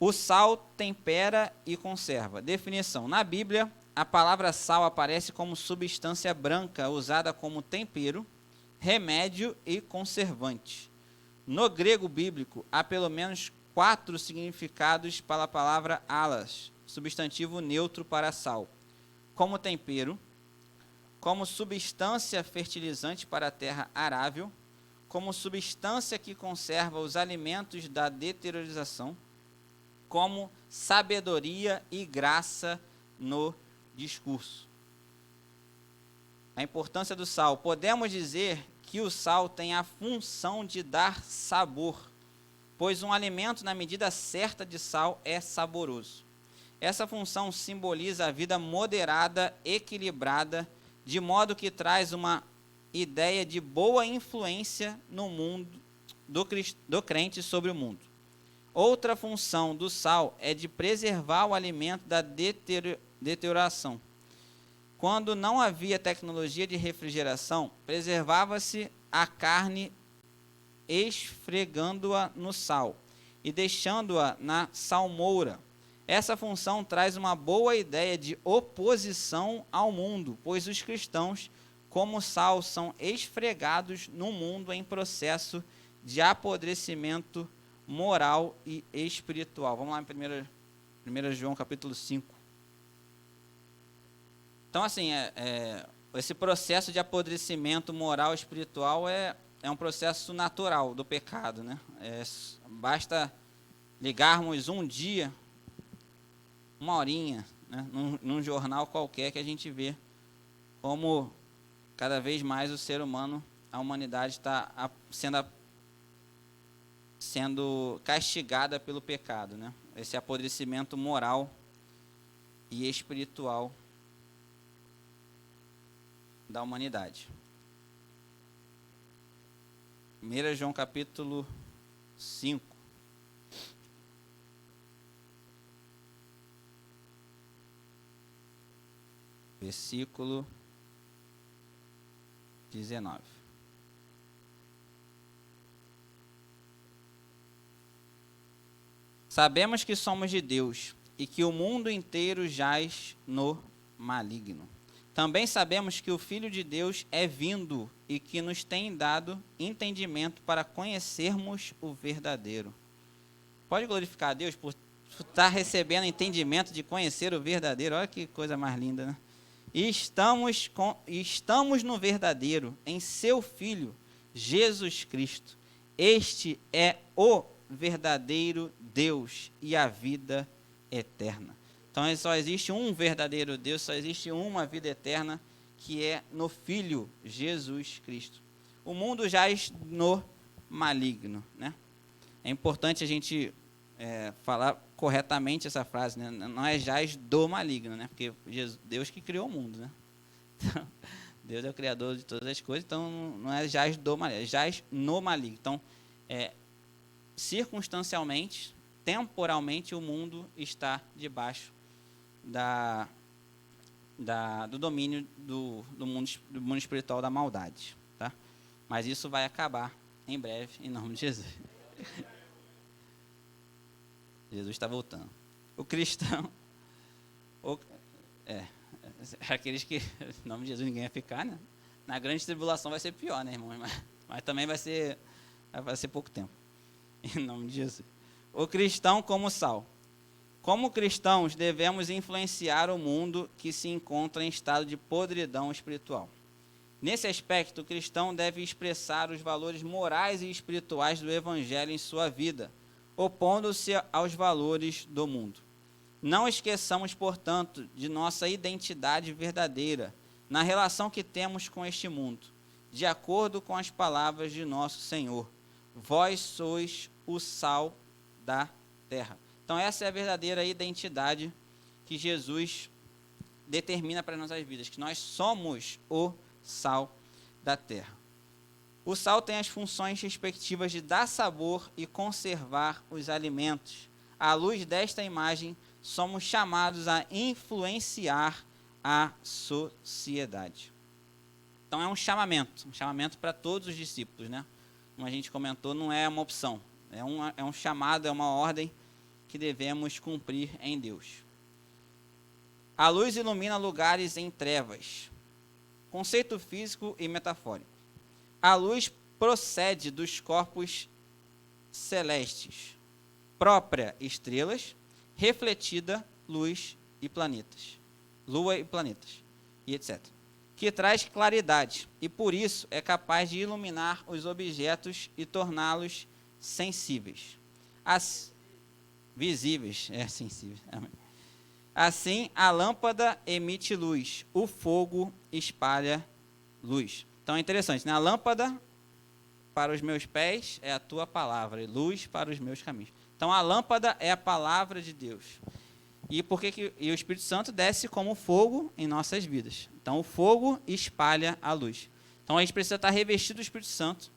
O sal tempera e conserva. Definição: na Bíblia, a palavra sal aparece como substância branca usada como tempero, remédio e conservante. No grego bíblico, há pelo menos 4 significados para a palavra alas, substantivo neutro para sal: como tempero, como substância fertilizante para a terra arável, como substância que conserva os alimentos da deteriorização, como sabedoria e graça no discurso. A importância do sal. Podemos dizer que o sal tem a função de dar sabor, pois um alimento na medida certa de sal é saboroso. Essa função simboliza a vida moderada, equilibrada, de modo que traz uma ideia de boa influência no mundo do crente sobre o mundo. Outra função do sal é de preservar o alimento da deterioração. Quando não havia tecnologia de refrigeração, preservava-se a carne esfregando-a no sal e deixando-a na salmoura. Essa função traz uma boa ideia de oposição ao mundo, pois os cristãos, como sal, são esfregados no mundo em processo de apodrecimento moral e espiritual. Vamos lá em 1 João capítulo 5. Então, assim, esse processo de apodrecimento moral e espiritual é um processo natural do pecado, né? Basta ligarmos um dia, uma horinha, né, num jornal qualquer, que a gente vê como cada vez mais o ser humano, a humanidade está sendo castigada pelo pecado, né? Esse apodrecimento moral e espiritual da humanidade. 1 João capítulo 5. Versículo 19. Sabemos que somos de Deus e que o mundo inteiro jaz no maligno. Também sabemos que o Filho de Deus é vindo e que nos tem dado entendimento para conhecermos o verdadeiro. Pode glorificar a Deus por estar recebendo entendimento de conhecer o verdadeiro. Olha que coisa mais linda, né? E estamos no verdadeiro, em seu Filho, Jesus Cristo. Este é o verdadeiro Deus e a vida eterna. Então, só existe um verdadeiro Deus, só existe uma vida eterna, que é no Filho Jesus Cristo. O mundo jaz no maligno, né? É importante a gente falar corretamente essa frase, né? Não é jaz do maligno, né? Porque Deus que criou o mundo, né? Então, Deus é o criador de todas as coisas, então não é jaz do maligno, é jaz no maligno. Então, circunstancialmente, temporalmente, o mundo está debaixo do domínio do mundo espiritual da maldade, tá? Mas isso vai acabar em breve, em nome de Jesus. Jesus está voltando. O cristão, aqueles que, em nome de Jesus, ninguém vai ficar, né? Na grande tribulação vai ser pior, né, irmão? Mas também vai ser pouco tempo, em nome de Jesus. O cristão como sal. Como cristãos, devemos influenciar o mundo que se encontra em estado de podridão espiritual. Nesse aspecto, o cristão deve expressar os valores morais e espirituais do Evangelho em sua vida, opondo-se aos valores do mundo. Não esqueçamos, portanto, de nossa identidade verdadeira na relação que temos com este mundo, de acordo com as palavras de nosso Senhor: vós sois o sal da terra. Então, essa é a verdadeira identidade que Jesus determina para as nossas vidas, que nós somos o sal da terra. O sal tem as funções respectivas de dar sabor e conservar os alimentos. À luz desta imagem, somos chamados a influenciar a sociedade. Então é um chamamento para todos os discípulos, né? Como a gente comentou, não é uma opção, é um chamado, é uma ordem que devemos cumprir em Deus. A luz ilumina lugares em trevas. Conceito físico e metafórico. A luz procede dos corpos celestes, própria estrelas, refletida luz e planetas, lua e planetas, e etc. Que traz claridade e por isso é capaz de iluminar os objetos e torná-los sensíveis. Visíveis, sensíveis. Amém. Assim, a lâmpada emite luz, o fogo espalha luz. Então é interessante, né? A lâmpada para os meus pés é a tua palavra, e luz para os meus caminhos. Então a lâmpada é a palavra de Deus. E o Espírito Santo desce como fogo em nossas vidas. Então o fogo espalha a luz. Então a gente precisa estar revestido do Espírito Santo.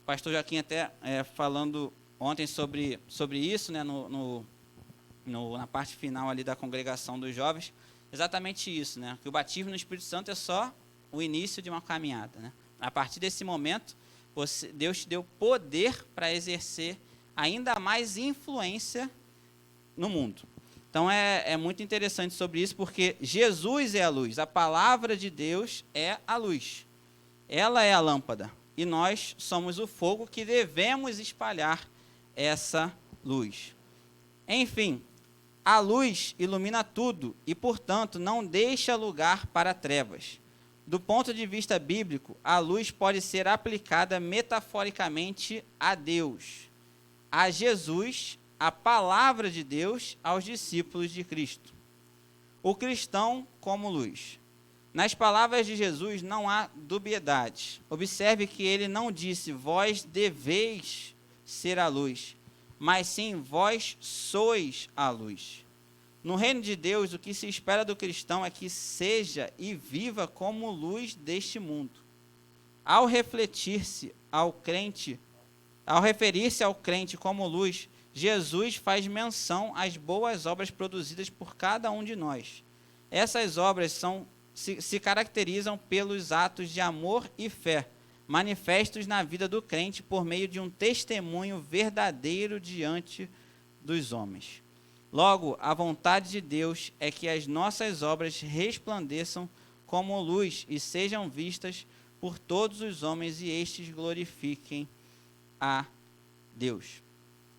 O pastor Joaquim até falando ontem sobre isso, né, na parte final ali da congregação dos jovens, exatamente isso, né? Que o batismo no Espírito Santo é só o início de uma caminhada, né? A partir desse momento, Deus te deu poder para exercer ainda mais influência no mundo. Então é muito interessante sobre isso, porque Jesus é a luz, a palavra de Deus é a luz. Ela é a lâmpada, e nós somos o fogo que devemos espalhar essa luz. Enfim, a luz ilumina tudo e, portanto, não deixa lugar para trevas. Do ponto de vista bíblico, a luz pode ser aplicada metaforicamente a Deus, a Jesus, a palavra de Deus, aos discípulos de Cristo. O cristão como luz. Nas palavras de Jesus não há dubiedade. Observe que ele não disse, vós deveis ser a luz, mas sim, vós sois a luz. No reino de Deus, o que se espera do cristão é que seja e viva como luz deste mundo. Ao referir-se ao crente como luz, Jesus faz menção às boas obras produzidas por cada um de nós. Essas obras se caracterizam pelos atos de amor e fé, manifestos na vida do crente por meio de um testemunho verdadeiro diante dos homens. Logo, a vontade de Deus é que as nossas obras resplandeçam como luz e sejam vistas por todos os homens e estes glorifiquem a Deus.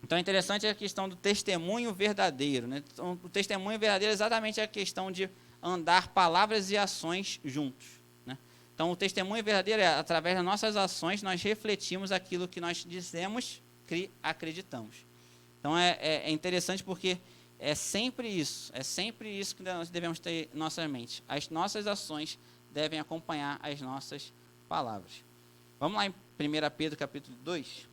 Então é interessante a questão do testemunho verdadeiro, né? Então, o testemunho verdadeiro é exatamente a questão de andar palavras e ações juntos, né? Então o testemunho verdadeiro é, através das nossas ações, nós refletimos aquilo que nós dizemos que acreditamos. Então é interessante porque é sempre isso que nós devemos ter em nossa mente. As nossas ações devem acompanhar as nossas palavras. Vamos lá em 1 Pedro capítulo 2.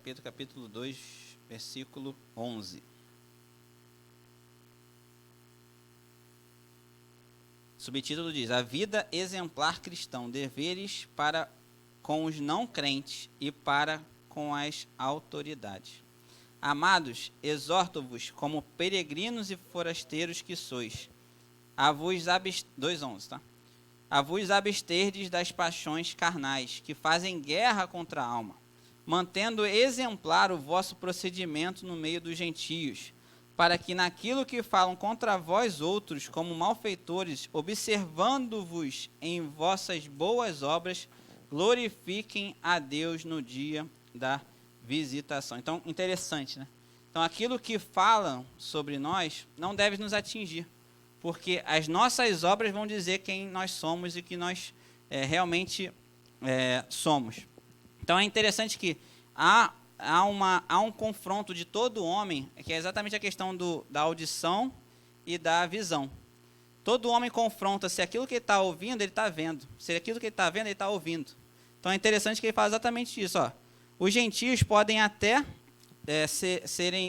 Pedro capítulo 2, versículo 11. Subtítulo diz, a vida exemplar cristão, deveres para com os não crentes e para com as autoridades. Amados, exorto-vos como peregrinos e forasteiros que sois, a vos 2:11, tá? A vos absterdes das paixões carnais, que fazem guerra contra a alma, mantendo exemplar o vosso procedimento no meio dos gentios, para que naquilo que falam contra vós outros, como malfeitores, observando-vos em vossas boas obras, glorifiquem a Deus no dia da visitação. Então, interessante, né? Então, aquilo que falam sobre nós não deve nos atingir, porque as nossas obras vão dizer quem nós somos e que nós realmente somos. Então é interessante que há um confronto de todo homem, que é exatamente a questão da audição e da visão. Todo homem confronta se aquilo que ele está ouvindo, ele está vendo. Se aquilo que ele está vendo, ele está ouvindo. Então é interessante que ele fala exatamente isso. Ó. Os gentios podem até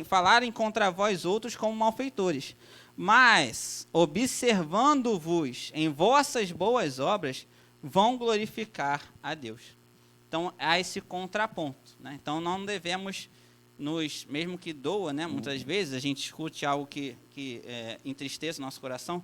falarem contra vós outros como malfeitores, mas, observando-vos em vossas boas obras, vão glorificar a Deus. Então, há esse contraponto. Né? Então, não devemos mesmo que doa, né? Muitas vezes a gente escute algo que entristeça o nosso coração,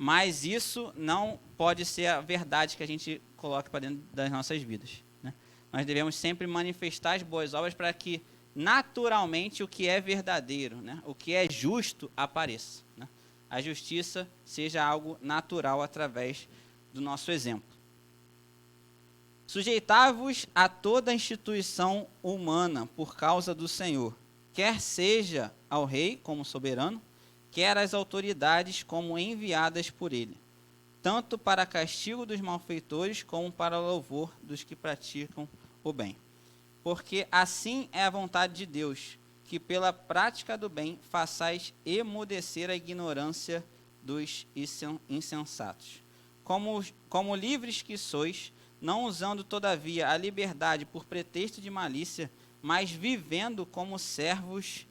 mas isso não pode ser a verdade que a gente coloca para dentro das nossas vidas. Né? Nós devemos sempre manifestar as boas obras para que, naturalmente, o que é verdadeiro, né? O que é justo, apareça. Né? A justiça seja algo natural através do nosso exemplo. Sujeitai-vos a toda instituição humana por causa do Senhor, quer seja ao rei como soberano, quer às autoridades como enviadas por ele, tanto para castigo dos malfeitores como para louvor dos que praticam o bem. Porque assim é a vontade de Deus, que pela prática do bem façais emudecer a ignorância dos insensatos. Como livres que sois, não usando todavia a liberdade por pretexto de malícia, mas vivendo como servos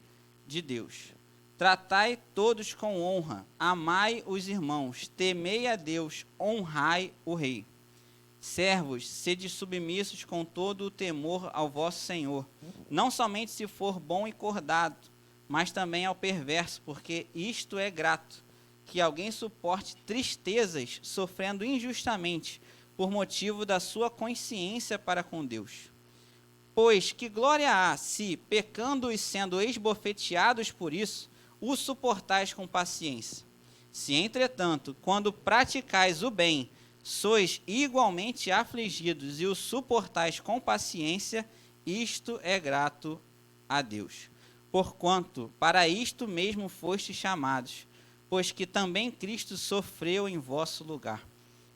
de Deus. Tratai todos com honra, amai os irmãos, temei a Deus, honrai o rei. Servos, sede submissos com todo o temor ao vosso Senhor, não somente se for bom e cordado, mas também ao perverso, porque isto é grato, que alguém suporte tristezas sofrendo injustamente, por motivo da sua consciência para com Deus. Pois que glória há se, pecando e sendo esbofeteados por isso, o suportais com paciência. Se, entretanto, quando praticais o bem, sois igualmente afligidos e o suportais com paciência, isto é grato a Deus. Porquanto, para isto mesmo fostes chamados, pois que também Cristo sofreu em vosso lugar,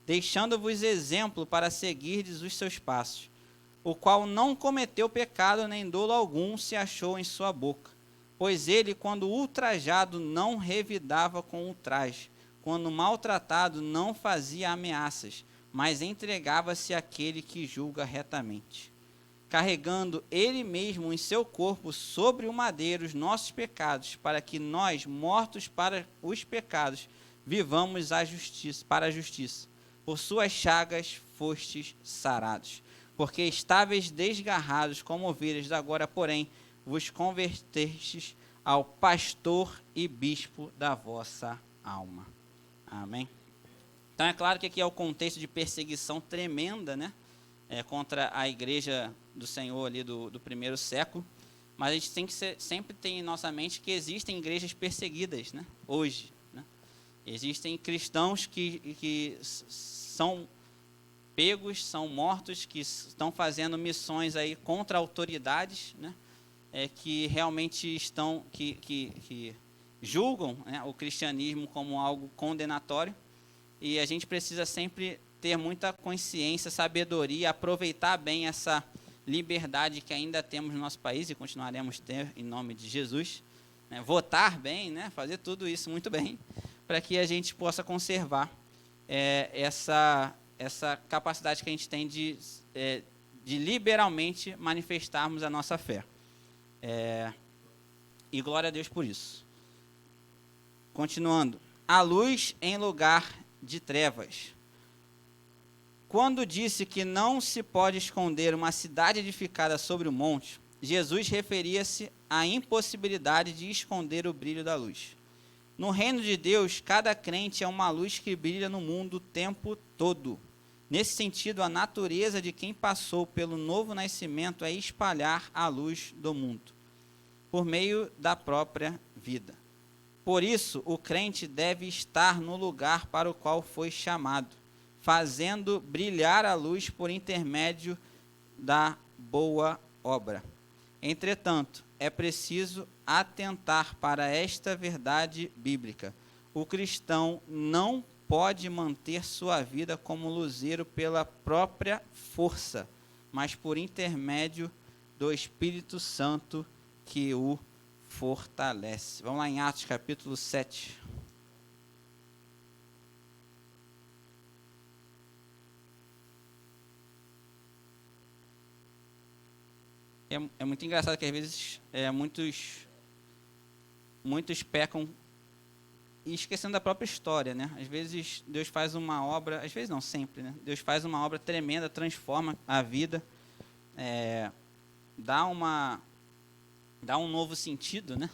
deixando-vos exemplo para seguirdes os seus passos, o qual não cometeu pecado nem dolo algum se achou em sua boca. Pois ele, quando ultrajado, não revidava com ultraje, quando maltratado, não fazia ameaças, mas entregava-se àquele que julga retamente, carregando ele mesmo em seu corpo sobre o madeiro os nossos pecados, para que nós, mortos para os pecados, vivamos para a justiça. Por suas chagas fostes sarados, porque estáveis desgarrados como ovelhas, agora, porém, vos convertestes ao pastor e bispo da vossa alma. Amém? Então é claro que aqui é o contexto de perseguição tremenda, né? Contra a igreja do Senhor ali do primeiro século, mas a gente tem que sempre ter em nossa mente que existem igrejas perseguidas, né? Hoje. Existem cristãos que são pegos, são mortos, que estão fazendo missões aí contra autoridades, né? Que realmente que julgam, né, o cristianismo como algo condenatório. E a gente precisa sempre ter muita consciência, sabedoria, aproveitar bem essa liberdade que ainda temos no nosso país e continuaremos a ter em nome de Jesus. Né? Votar bem, né? Fazer tudo isso muito bem, para que a gente possa conservar essa capacidade que a gente tem de liberalmente manifestarmos a nossa fé. E glória a Deus por isso. Continuando. A luz em lugar de trevas. Quando disse que não se pode esconder uma cidade edificada sobre o monte, Jesus referia-se à impossibilidade de esconder o brilho da luz. No reino de Deus, cada crente é uma luz que brilha no mundo o tempo todo. Nesse sentido, a natureza de quem passou pelo novo nascimento é espalhar a luz do mundo, por meio da própria vida. Por isso, o crente deve estar no lugar para o qual foi chamado, fazendo brilhar a luz por intermédio da boa obra. Entretanto, é preciso atentar para esta verdade bíblica. O cristão não pode manter sua vida como luzeiro pela própria força, mas por intermédio do Espírito Santo que o fortalece. Vamos lá em Atos capítulo 7. É muito engraçado que às vezes muitos pecam e esquecendo da própria história, né? Às vezes Deus faz uma obra, às vezes não, sempre, né? Deus faz uma obra tremenda, transforma a vida, dá um novo sentido, né?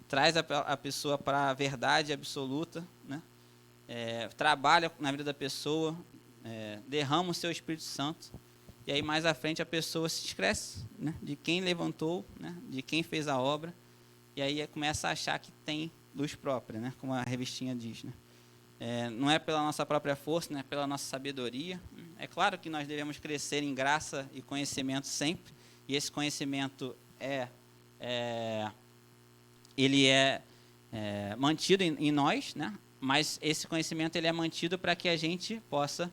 Traz a pessoa para a verdade absoluta, né? Trabalha na vida da pessoa, derrama o seu Espírito Santo, e aí mais à frente a pessoa se esquece, né? De quem levantou, né? De quem fez a obra, e aí começa a achar que tem luz própria, né? Como a revistinha diz, né? Não é pela nossa própria força, não é pela nossa sabedoria. É claro que nós devemos crescer em graça e conhecimento sempre, e esse conhecimento ele é mantido em nós, né? Mas esse conhecimento ele é mantido para que a gente possa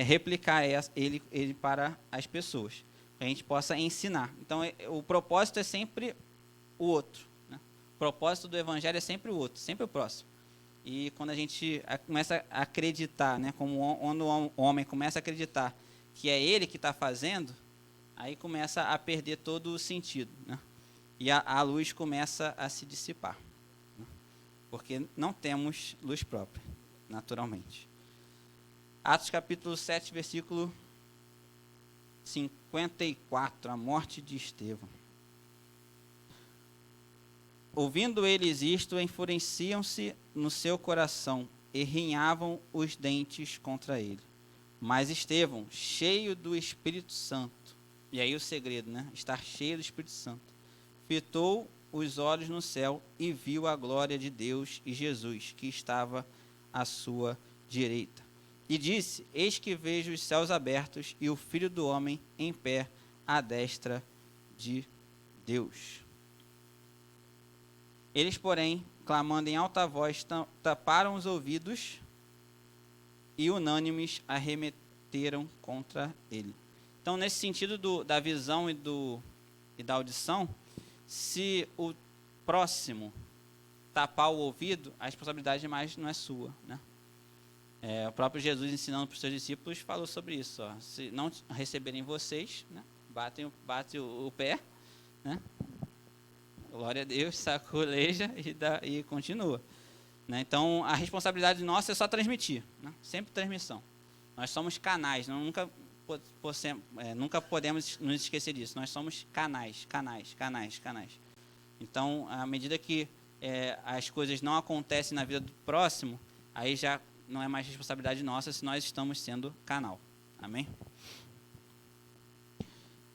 replicar ele para as pessoas, que a gente possa ensinar. Então, o propósito é sempre o outro, né? O propósito do evangelho é sempre o outro, sempre o próximo. E quando a gente começa a acreditar, né, quando o homem começa a acreditar que é ele que está fazendo, aí começa a perder todo o sentido, né? E a luz começa a se dissipar, né? Porque não temos luz própria, naturalmente. Atos capítulo 7, versículo 54, a morte de Estevão. Ouvindo eles isto, enfureciam-se no seu coração e rinhavam os dentes contra ele. Mas Estevão, cheio do Espírito Santo, e aí o segredo, né? Estar cheio do Espírito Santo, fitou os olhos no céu e viu a glória de Deus e Jesus, que estava à sua direita. E disse: Eis que vejo os céus abertos e o Filho do Homem em pé à destra de Deus. Eles, porém, clamando em alta voz, taparam os ouvidos e unânimes arremeteram contra ele. Então, nesse sentido da visão e da audição, se o próximo tapar o ouvido, a responsabilidade mais não é sua, né? O próprio Jesus, ensinando para os seus discípulos, falou sobre isso. Ó. Se não receberem vocês, né, bate o pé, né? Glória a Deus, saculeja e continua. Né? Então, a responsabilidade nossa é só transmitir, né? Sempre transmissão. Nós somos canais, nunca podemos nos esquecer disso. Nós somos canais. Então, à medida que as coisas não acontecem na vida do próximo, aí já não é mais responsabilidade nossa se nós estamos sendo canal. Amém?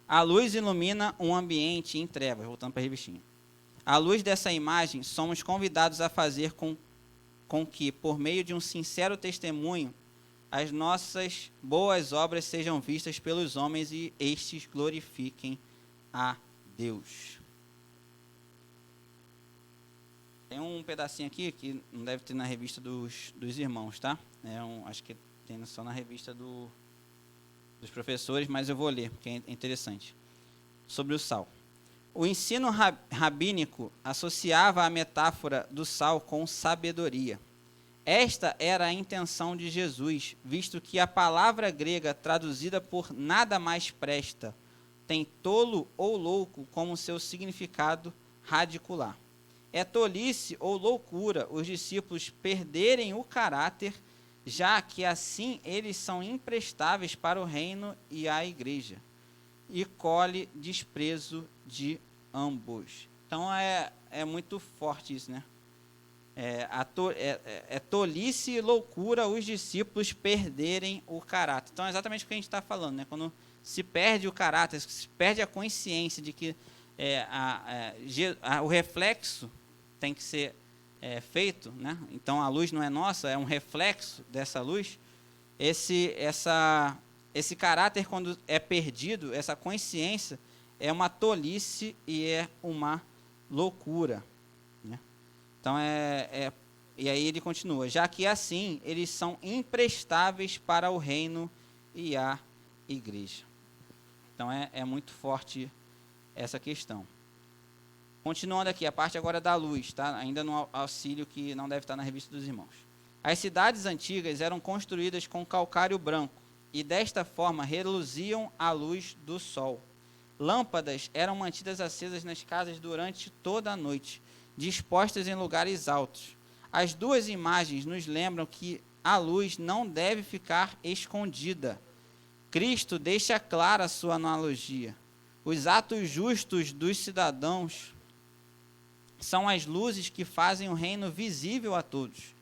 A luz ilumina um ambiente em trevas, voltando para a revistinha. À luz dessa imagem, somos convidados a fazer com que, por meio de um sincero testemunho, as nossas boas obras sejam vistas pelos homens e estes glorifiquem a Deus. Tem um pedacinho aqui que não deve ter na revista dos irmãos, tá? Acho que tem só na revista dos professores, mas eu vou ler, porque é interessante. Sobre o sal. O ensino rabínico associava a metáfora do sal com sabedoria. Esta era a intenção de Jesus, visto que a palavra grega traduzida por nada mais presta tem tolo ou louco como seu significado radicular. É tolice ou loucura os discípulos perderem o caráter, já que assim eles são imprestáveis para o reino e a igreja, e colhe desprezo de ambos. Então é muito forte isso, né? É tolice e loucura os discípulos perderem o caráter. Então é exatamente o que a gente está falando, né? Quando se perde o caráter, se perde a consciência de que o reflexo tem que ser feito, né? Então a luz não é nossa, é um reflexo dessa luz. Esse caráter, quando é perdido, essa consciência, é uma tolice e é uma loucura, né? Então e aí ele continua: já que assim eles são imprestáveis para o reino e a igreja. Então é muito forte essa questão. Continuando aqui, a parte agora da luz, tá? Ainda no auxílio que não deve estar na revista dos irmãos. As cidades antigas eram construídas com calcário branco e desta forma reluziam à luz do sol. Lâmpadas eram mantidas acesas nas casas durante toda a noite, dispostas em lugares altos. As duas imagens nos lembram que a luz não deve ficar escondida. Cristo deixa clara a sua analogia. Os atos justos dos cidadãos são as luzes que fazem o reino visível a todos.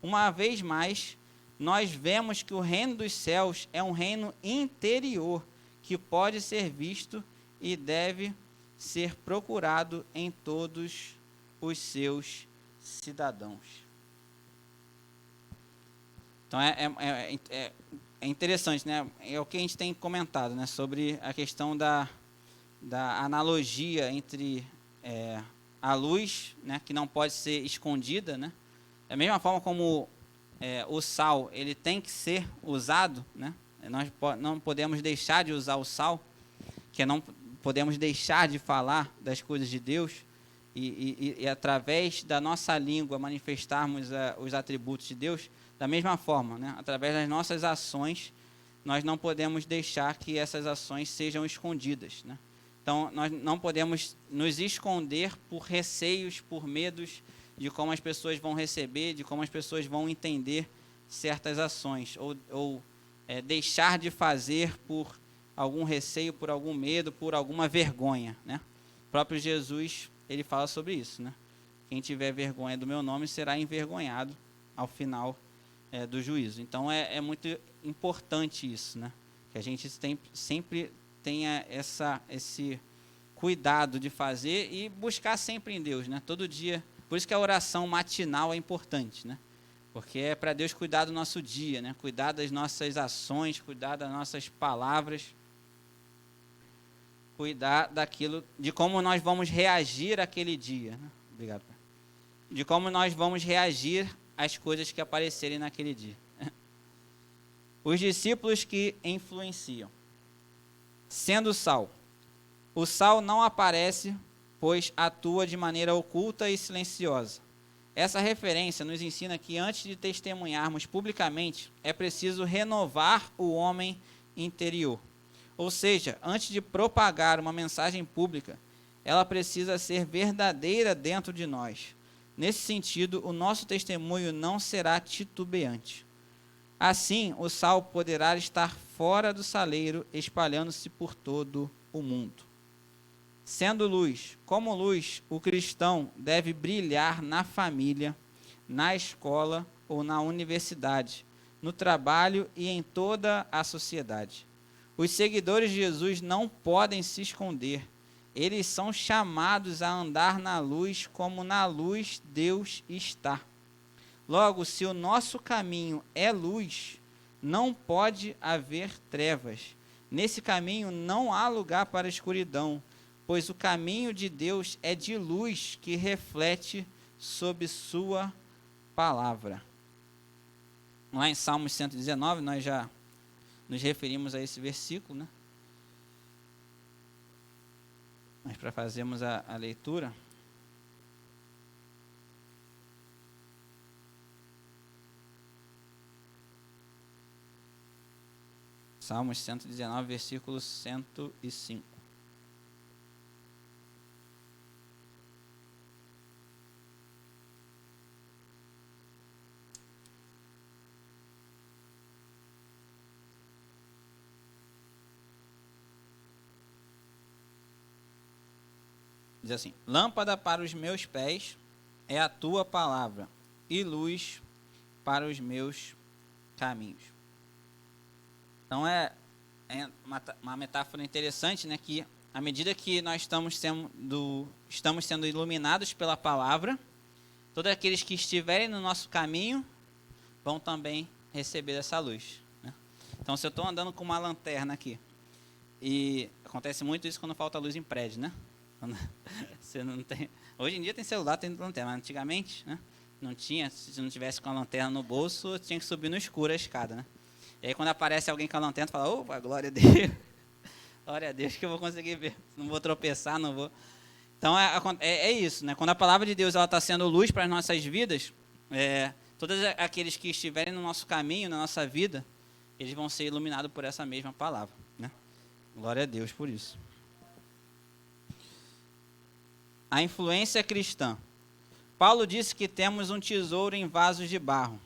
Uma vez mais, nós vemos que o reino dos céus é um reino interior, que pode ser visto e deve ser procurado em todos os seus cidadãos. Então é interessante, né? É o que a gente tem comentado, né? Sobre a questão da analogia entre a luz, né? Que não pode ser escondida, né? Da mesma forma como o sal ele tem que ser usado, né? Nós não podemos deixar de usar o sal, que não podemos deixar de falar das coisas de Deus e através da nossa língua manifestarmos os atributos de Deus. Da mesma forma, né? Através das nossas ações, nós não podemos deixar que essas ações sejam escondidas, né? Então, nós não podemos nos esconder por receios, por medos de como as pessoas vão receber, de como as pessoas vão entender certas ações, ou deixar de fazer por algum receio, por algum medo, por alguma vergonha, né? O próprio Jesus, ele fala sobre isso, né? Quem tiver vergonha do meu nome será envergonhado ao final do juízo. Então, é muito importante isso, né? Que a gente sempre tenha esse cuidado de fazer e buscar sempre em Deus, né? Todo dia. Por isso que a oração matinal é importante, né? Porque é para Deus cuidar do nosso dia, né? Cuidar das nossas ações, cuidar das nossas palavras, cuidar de como nós vamos reagir àquele dia, né? Obrigado, pai. De como nós vamos reagir às coisas que aparecerem naquele dia. Os discípulos que influenciam. Sendo sal. O sal não aparece, pois atua de maneira oculta e silenciosa. Essa referência nos ensina que antes de testemunharmos publicamente, é preciso renovar o homem interior. Ou seja, antes de propagar uma mensagem pública, ela precisa ser verdadeira dentro de nós. Nesse sentido, o nosso testemunho não será titubeante. Assim, o sal poderá estar fora do saleiro, espalhando-se por todo o mundo. Sendo luz, como luz, o cristão deve brilhar na família, na escola ou na universidade, no trabalho e em toda a sociedade. Os seguidores de Jesus não podem se esconder. Eles são chamados a andar na luz como na luz Deus está. Logo, se o nosso caminho é luz, não pode haver trevas. Nesse caminho não há lugar para a escuridão, pois o caminho de Deus é de luz que reflete sob sua palavra. Lá em Salmos 119, nós já nos referimos a esse versículo, né? Mas para fazermos a leitura, Salmos 119, versículo 105. Diz assim: lâmpada para os meus pés é a tua palavra, e luz para os meus caminhos. Então é uma metáfora interessante, né? Que à medida que nós estamos sendo iluminados pela palavra, todos aqueles que estiverem no nosso caminho vão também receber essa luz, né? Então, se eu estou andando com uma lanterna aqui, e acontece muito isso quando falta luz em prédio, né? Você não tem. Hoje em dia tem celular, tem lanterna, mas antigamente, né? Não tinha. Se não tivesse com a lanterna no bolso, tinha que subir no escuro a escada, né? E aí quando aparece alguém com a lanterna, fala: opa, glória a Deus, glória a Deus que eu vou conseguir ver, não vou tropeçar, não vou. Então é isso, né? Quando a palavra de Deus está sendo luz para as nossas vidas, todos aqueles que estiverem no nosso caminho, na nossa vida, eles vão ser iluminados por essa mesma palavra, né? Glória a Deus por isso. A influência cristã. Paulo disse que temos um tesouro em vasos de barro.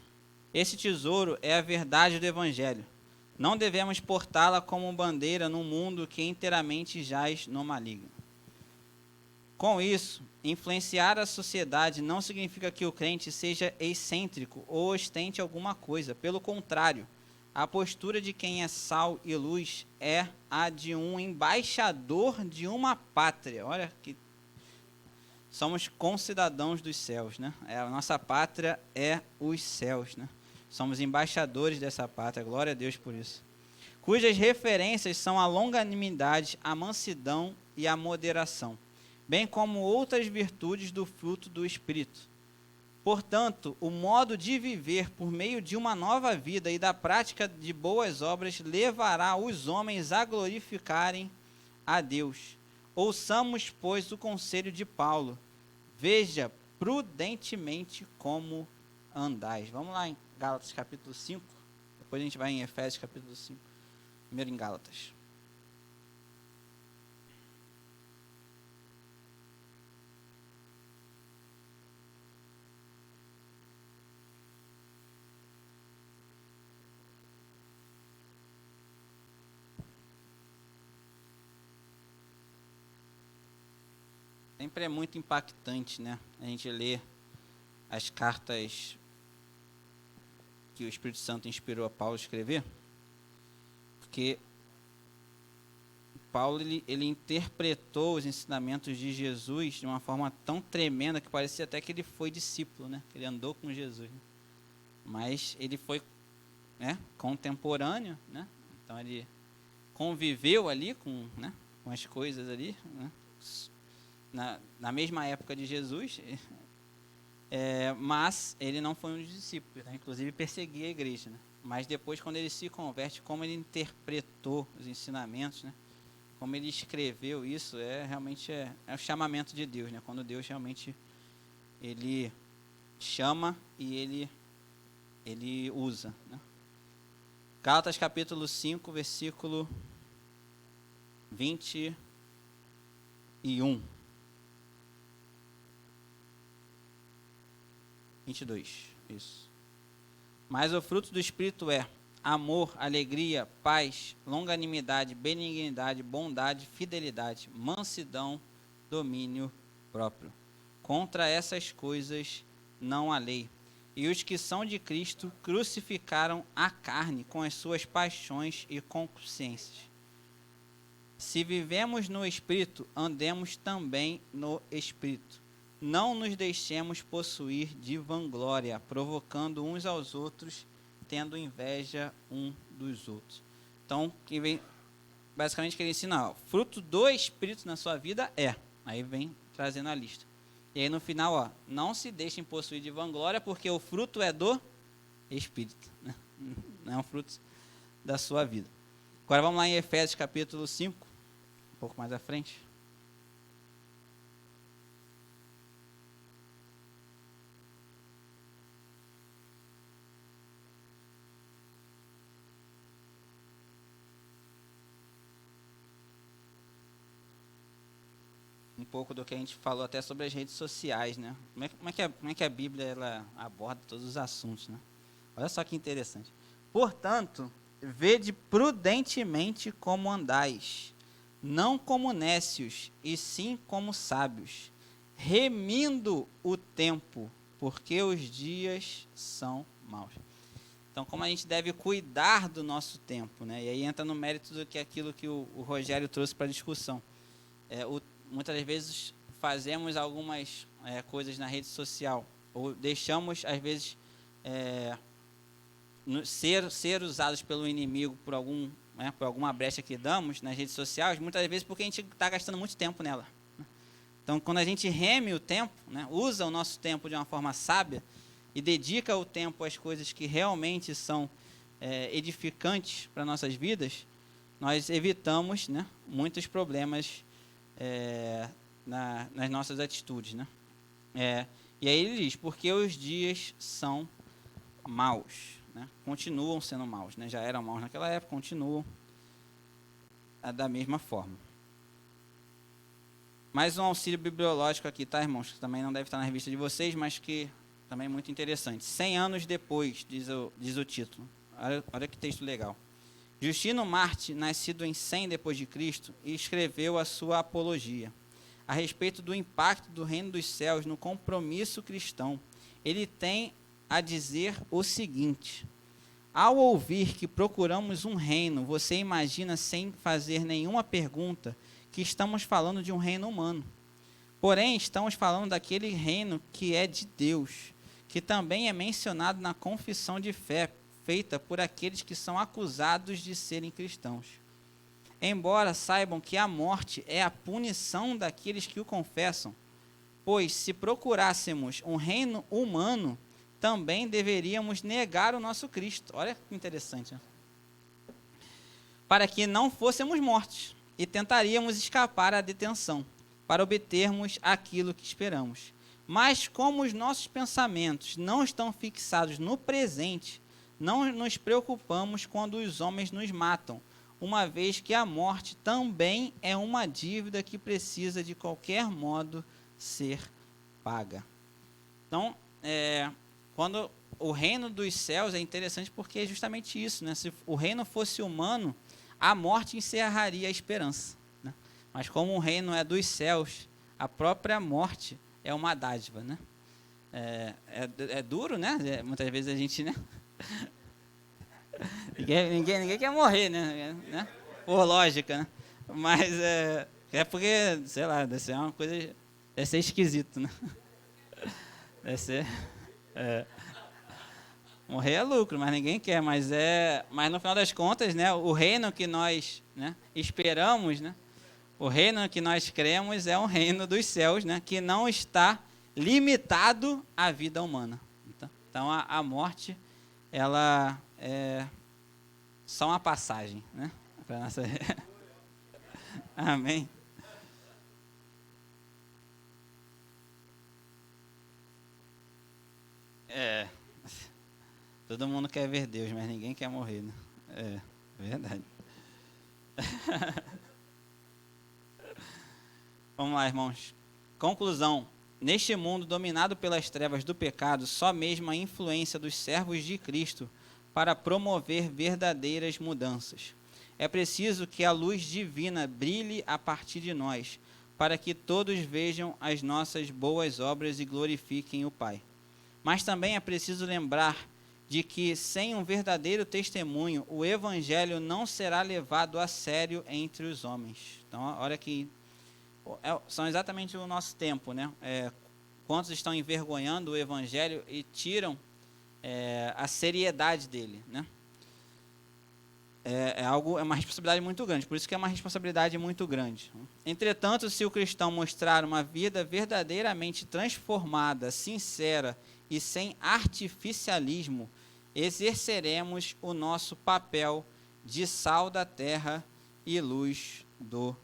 Esse tesouro é a verdade do Evangelho. Não devemos portá-la como bandeira num mundo que inteiramente jaz no maligno. Com isso, influenciar a sociedade não significa que o crente seja excêntrico ou ostente alguma coisa. Pelo contrário, a postura de quem é sal e luz é a de um embaixador de uma pátria. Olha que somos concidadãos dos céus, né? A nossa pátria é os céus, né? Somos embaixadores dessa pátria, glória a Deus por isso. Cujas referências são a longanimidade, a mansidão e a moderação, bem como outras virtudes do fruto do Espírito. Portanto, o modo de viver por meio de uma nova vida e da prática de boas obras levará os homens a glorificarem a Deus. Ouçamos, pois, o conselho de Paulo. Veja prudentemente como andais. Vamos lá em Gálatas capítulo 5. Depois a gente vai em Efésios capítulo 5. Primeiro em Gálatas. Sempre é muito impactante, né? A gente lê as cartas que o Espírito Santo inspirou a Paulo a escrever, porque Paulo ele interpretou os ensinamentos de Jesus de uma forma tão tremenda que parecia até que ele foi discípulo, né? Ele andou com Jesus, né? Mas ele foi, né, contemporâneo, né? Então ele conviveu ali com, né, com as coisas ali, né? Na mesma época de Jesus, mas ele não foi um dos discípulos, né? Inclusive perseguia a igreja, né? Mas depois, quando ele se converte, como ele interpretou os ensinamentos, né? Como ele escreveu isso, realmente é o chamamento de Deus, né? Quando Deus realmente ele chama e ele usa, né? Gálatas capítulo 5, versículo 21. 22, isso. Mas o fruto do Espírito é amor, alegria, paz, longanimidade, benignidade, bondade, fidelidade, mansidão, domínio próprio. Contra essas coisas não há lei. E os que são de Cristo crucificaram a carne com as suas paixões e concupiscências. Se vivemos no Espírito, andemos também no Espírito. Não nos deixemos possuir de vanglória, provocando uns aos outros, tendo inveja um dos outros. Então, que vem, basicamente, que ele ensina, fruto do Espírito na sua vida aí vem trazendo a lista. E aí no final, não se deixem possuir de vanglória, porque o fruto é do Espírito, né? Não é um fruto da sua vida. Agora vamos lá em Efésios capítulo 5, um pouco mais à frente. Um pouco do que a gente falou até sobre as redes sociais, né? Como é que a Bíblia ela aborda todos os assuntos, né? Olha só que interessante. Portanto, vede prudentemente como andais, não como nécios, e sim como sábios, remindo o tempo, porque os dias são maus. Então, como a gente deve cuidar do nosso tempo, né? E aí entra no mérito do que aquilo que o Rogério trouxe para a discussão. Muitas vezes fazemos algumas coisas na rede social, ou deixamos, às vezes, ser usados pelo inimigo por alguma brecha que damos nas redes sociais, muitas vezes porque a gente está gastando muito tempo nela. Então, quando a gente reme o tempo, né, usa o nosso tempo de uma forma sábia e dedica o tempo às coisas que realmente são edificantes para nossas vidas, nós evitamos, né, muitos problemas nas nossas atitudes, né? E aí ele diz, porque os dias são maus, né? Continuam sendo maus, né? Já eram maus naquela época, continuam da mesma forma. Mais um auxílio bibliológico aqui, tá, irmãos? Que também não deve estar na revista de vocês, mas que também é muito interessante. 100 anos depois, diz o título. Olha que texto legal. Justino Marte, nascido em 100 depois de Cristo, escreveu a sua apologia a respeito do impacto do reino dos céus no compromisso cristão. Ele tem a dizer o seguinte: ao ouvir que procuramos um reino, você imagina, sem fazer nenhuma pergunta, que estamos falando de um reino humano. Porém, estamos falando daquele reino que é de Deus, que também é mencionado na confissão de fé feita por aqueles que são acusados de serem cristãos. Embora saibam que a morte é a punição daqueles que o confessam, pois se procurássemos um reino humano, também deveríamos negar o nosso Cristo. Olha que interessante, né? Para que não fôssemos mortos e tentaríamos escapar à detenção, para obtermos aquilo que esperamos. Mas como os nossos pensamentos não estão fixados no presente, não nos preocupamos quando os homens nos matam, uma vez que a morte também é uma dívida que precisa de qualquer modo ser paga. Então, quando o reino dos céus é interessante porque é justamente isso, né? Se o reino fosse humano, a morte encerraria a esperança, né? Mas como o reino é dos céus, a própria morte é uma dádiva, né? É duro, né? Muitas vezes a gente, né? Ninguém quer morrer, né? Por lógica, né? Mas é porque, sei lá, deve ser uma coisa, deve ser esquisito, né? Deve ser... morrer é lucro, mas ninguém quer. Mas no final das contas, né, o reino que nós, né, esperamos, né, o reino que nós cremos é um reino dos céus, né, que não está limitado à vida humana. Então a morte, ela é só uma passagem, né, para nossa... Amém. Todo mundo quer ver Deus, mas ninguém quer morrer, né? É verdade. Vamos lá, irmãos. Conclusão. Neste mundo dominado pelas trevas do pecado, só mesmo a influência dos servos de Cristo para promover verdadeiras mudanças. É preciso que a luz divina brilhe a partir de nós, para que todos vejam as nossas boas obras e glorifiquem o Pai. Mas também é preciso lembrar de que, sem um verdadeiro testemunho, o evangelho não será levado a sério entre os homens. Então, olha que são exatamente o nosso tempo, né? Quantos estão envergonhando o evangelho e tiram a seriedade dele, né? É uma responsabilidade muito grande, por isso que é uma responsabilidade muito grande. Entretanto, se o cristão mostrar uma vida verdadeiramente transformada, sincera e sem artificialismo, exerceremos o nosso papel de sal da terra e luz do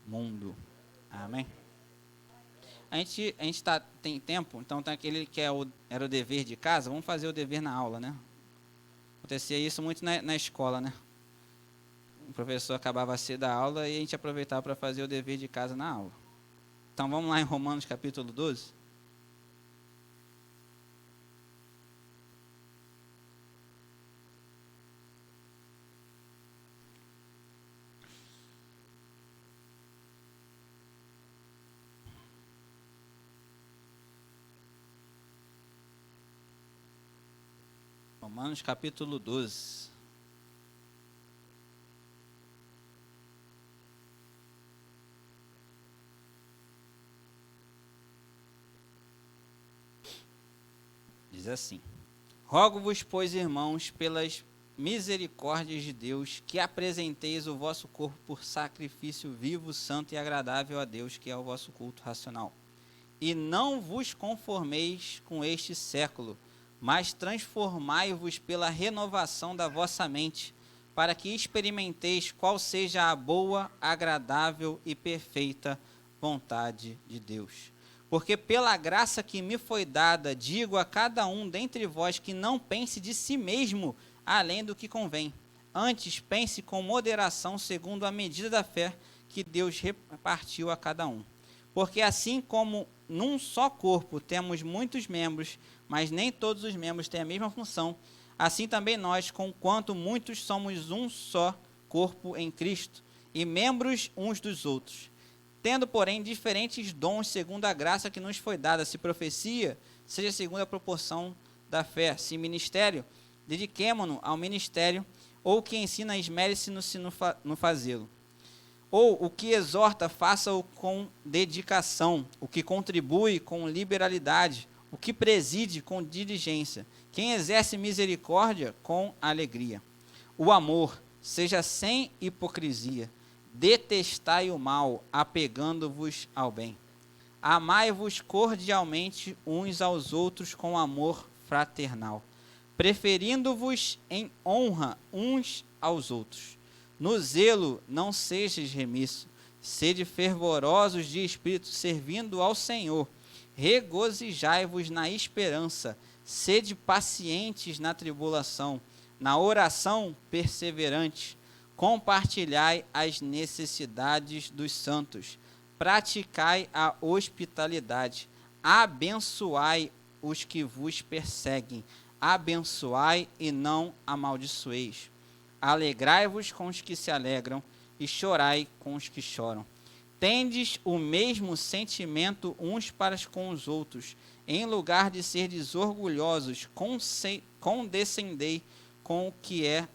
mundo. Amém? A gente tem tempo, então tem aquele que era o dever de casa, vamos fazer o dever na aula, né? Acontecia isso muito na escola, né? O professor acabava cedo da aula e a gente aproveitava para fazer o dever de casa na aula. Então vamos lá em Romanos capítulo 12. Romanos capítulo 12. Diz assim: rogo-vos, pois, irmãos, pelas misericórdias de Deus, que apresenteis o vosso corpo por sacrifício vivo, santo e agradável a Deus, que é o vosso culto racional. E não vos conformeis com este século, mas transformai-vos pela renovação da vossa mente, para que experimenteis qual seja a boa, agradável e perfeita vontade de Deus. Porque pela graça que me foi dada, digo a cada um dentre vós que não pense de si mesmo além do que convém. Antes, pense com moderação segundo a medida da fé que Deus repartiu a cada um. Porque assim como num só corpo temos muitos membros, mas nem todos os membros têm a mesma função, assim também nós, conquanto muitos, somos um só corpo em Cristo, e membros uns dos outros. Tendo, porém, diferentes dons segundo a graça que nos foi dada, se profecia, seja segundo a proporção da fé, se ministério, dediquemo-nos ao ministério, ou o que ensina, esmere-se no fazê-lo. Ou o que exorta, faça-o com dedicação, o que contribui com liberalidade, o que preside com diligência, quem exerce misericórdia com alegria. O amor seja sem hipocrisia, detestai o mal, apegando-vos ao bem. Amai-vos cordialmente uns aos outros com amor fraternal, preferindo-vos em honra uns aos outros. No zelo não sejais remisso, sede fervorosos de espírito, servindo ao Senhor. Regozijai-vos na esperança, sede pacientes na tribulação, na oração perseverantes. Compartilhai as necessidades dos santos, praticai a hospitalidade, abençoai os que vos perseguem, abençoai e não amaldiçoeis. Alegrai-vos com os que se alegram e chorai com os que choram. Tendes o mesmo sentimento uns para com os outros. Em lugar de serdes orgulhosos, condescendei com o que é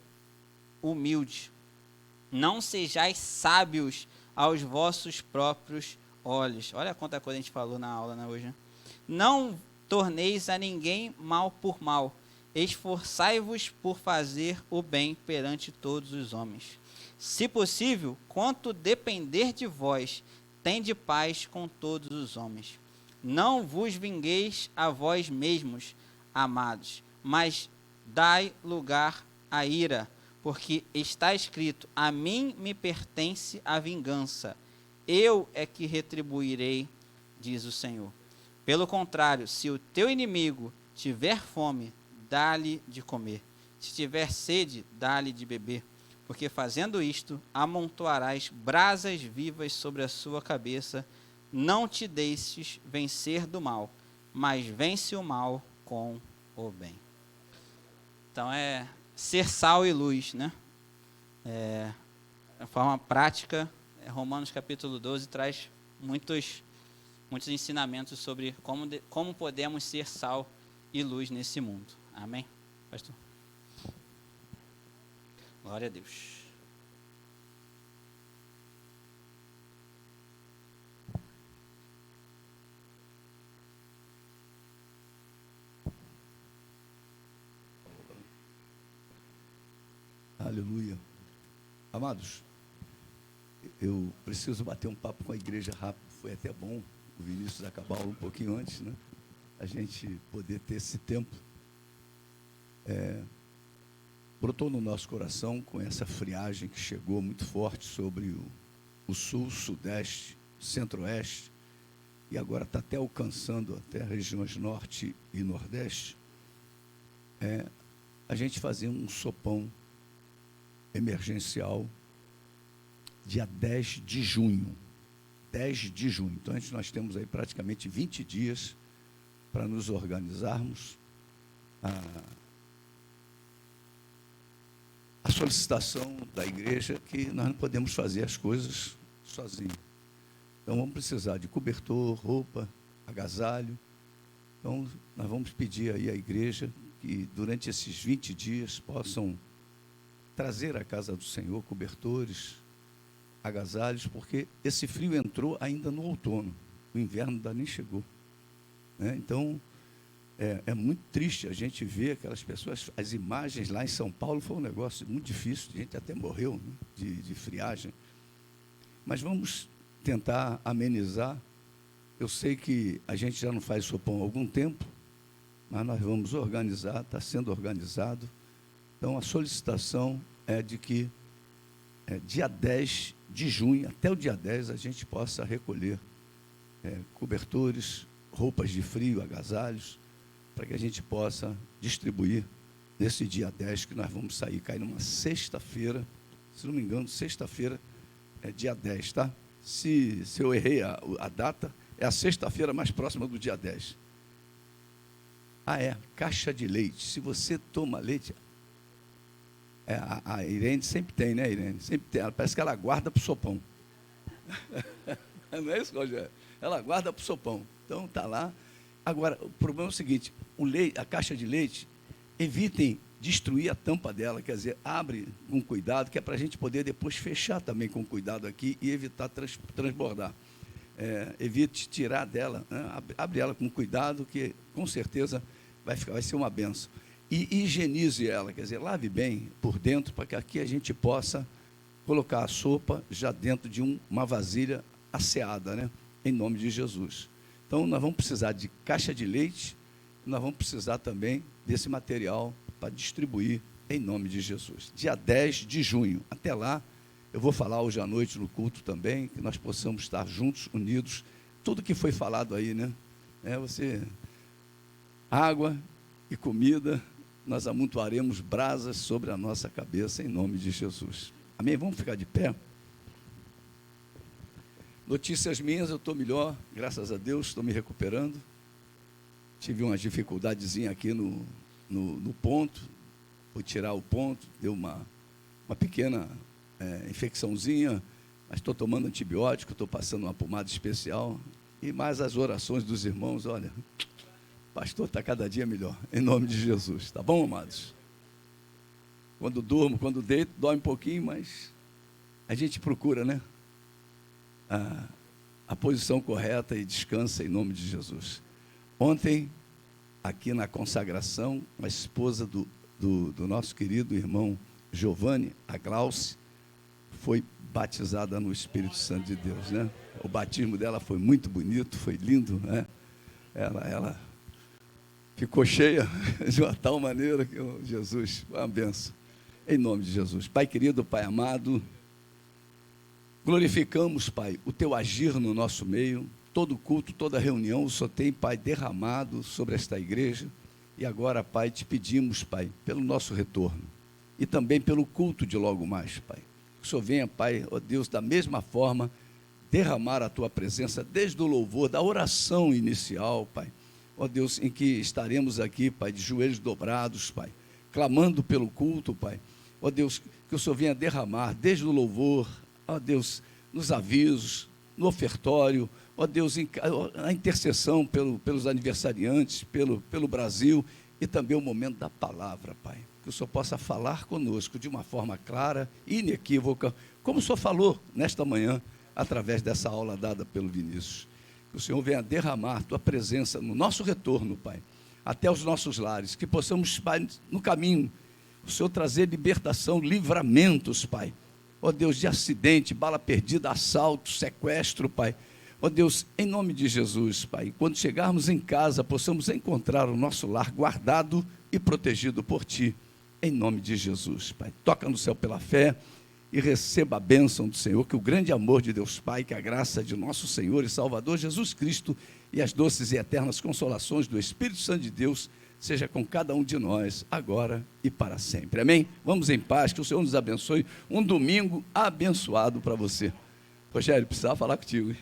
humilde. Não sejais sábios aos vossos próprios olhos. Olha quanta coisa a gente falou na aula, né, hoje. Né? Não torneis a ninguém mal por mal. Esforçai-vos por fazer o bem perante todos os homens. Se possível, quanto depender de vós, tende paz com todos os homens. Não vos vingueis a vós mesmos, amados, mas dai lugar à ira, porque está escrito: a mim me pertence a vingança, eu é que retribuirei, diz o Senhor. Pelo contrário, se o teu inimigo tiver fome, dá-lhe de comer. Se tiver sede, dá-lhe de beber. Porque fazendo isto, amontoarás brasas vivas sobre a sua cabeça. Não te deixes vencer do mal, mas vence o mal com o bem. Então é ser sal e luz, né? De forma prática, Romanos capítulo 12 traz muitos ensinamentos sobre como podemos ser sal e luz nesse mundo. Amém? Pastor? Glória a Deus. Aleluia. Amados, eu preciso bater um papo com a igreja rápido. Foi até bom o Vinícius acabar um pouquinho antes, né? A gente poder ter esse tempo. Brotou no nosso coração com essa friagem que chegou muito forte sobre o sul, sudeste, centro-oeste, e agora está até alcançando até regiões norte e nordeste. A gente fazia um sopão emergencial dia 10 de junho. 10 de junho. Então, nós temos aí praticamente 20 dias para nos organizarmos. A solicitação da igreja que nós não podemos fazer as coisas sozinhos. Então, vamos precisar de cobertor, roupa, agasalho. Então, nós vamos pedir aí à igreja que durante esses 20 dias possam trazer à casa do Senhor cobertores, agasalhos, porque esse frio entrou ainda no outono, o inverno ainda nem chegou. Né? Então, é muito triste a gente ver aquelas pessoas, as imagens lá em São Paulo foi um negócio muito difícil, a gente até morreu, né, de friagem. Mas vamos tentar amenizar. Eu sei que a gente já não faz sopão há algum tempo, mas nós vamos organizar, está sendo organizado. Então, a solicitação é de que dia 10 de junho, até o dia 10, a gente possa recolher cobertores, roupas de frio, agasalhos, para que a gente possa distribuir nesse dia 10, que nós vamos sair, cair numa sexta-feira, se não me engano, sexta-feira é dia 10, tá? se eu errei a data, é a sexta-feira mais próxima do dia 10. Caixa de leite. Se você toma leite... a Irene sempre tem, né, Irene? Sempre tem. Parece que ela guarda para o sopão. Não é isso, Rogério? Ela guarda para o sopão. Então, está lá. Agora, o problema é o seguinte, a caixa de leite, evitem destruir a tampa dela, quer dizer, abre com cuidado, que é para a gente poder depois fechar também com cuidado aqui e evitar transbordar. Evite tirar dela, né? Abre ela com cuidado, que com certeza vai ser uma benção. E higienize ela, quer dizer, lave bem por dentro, para que aqui a gente possa colocar a sopa já dentro de uma vasilha asseada, né? Em nome de Jesus. Então, nós vamos precisar de caixa de leite, nós vamos precisar também desse material para distribuir em nome de Jesus. Dia 10 de junho. Até lá, eu vou falar hoje à noite no culto também, que nós possamos estar juntos, unidos. Tudo que foi falado aí, né? Água e comida, nós amontoaremos brasas sobre a nossa cabeça em nome de Jesus. Amém? Vamos ficar de pé? Notícias minhas, eu estou melhor, graças a Deus, estou me recuperando. Tive uma dificuldadezinha aqui no ponto, fui tirar o ponto, deu uma pequena infecçãozinha, mas estou tomando antibiótico, estou passando uma pomada especial, e mais as orações dos irmãos, olha, o pastor está cada dia melhor, em nome de Jesus, tá bom, amados? Quando durmo, quando deito, dói um pouquinho, mas a gente procura, né? A posição correta e descansa em nome de Jesus. Ontem, aqui na consagração, a esposa do nosso querido irmão Giovanni, a Glauce, foi batizada no Espírito Santo de Deus, né? O batismo dela foi muito bonito, foi lindo, né? Ela ficou cheia de uma tal maneira que Jesus, foi uma benção. Em nome de Jesus. Pai querido, Pai amado, glorificamos, Pai, o Teu agir no nosso meio. Todo culto, toda reunião, o Senhor tem, Pai, derramado sobre esta igreja. E agora, Pai, te pedimos, Pai, pelo nosso retorno. E também pelo culto de logo mais, Pai. Que o Senhor venha, Pai, ó Deus, da mesma forma, derramar a Tua presença desde o louvor, da oração inicial, Pai. Ó Deus, em que estaremos aqui, Pai, de joelhos dobrados, Pai, clamando pelo culto, Pai. Ó Deus, que o Senhor venha derramar desde o louvor, ó Deus, nos avisos, no ofertório, ó Deus, a intercessão pelos aniversariantes, pelo Brasil, e também o momento da palavra, Pai. Que o Senhor possa falar conosco de uma forma clara, inequívoca, como o Senhor falou nesta manhã, através dessa aula dada pelo Vinícius. Que o Senhor venha derramar Tua presença no nosso retorno, Pai, até os nossos lares, que possamos, Pai, no caminho, o Senhor trazer libertação, livramentos, Pai. Ó Deus, de acidente, bala perdida, assalto, sequestro, Pai. Ó Deus, em nome de Jesus, Pai, quando chegarmos em casa, possamos encontrar o nosso lar guardado e protegido por Ti, em nome de Jesus, Pai. Toca no céu pela fé e receba a bênção do Senhor, que o grande amor de Deus Pai, que a graça de nosso Senhor e Salvador Jesus Cristo e as doces e eternas consolações do Espírito Santo de Deus seja com cada um de nós, agora e para sempre. Amém? Vamos em paz, que o Senhor nos abençoe. Um domingo abençoado para você. Rogério, precisava falar contigo.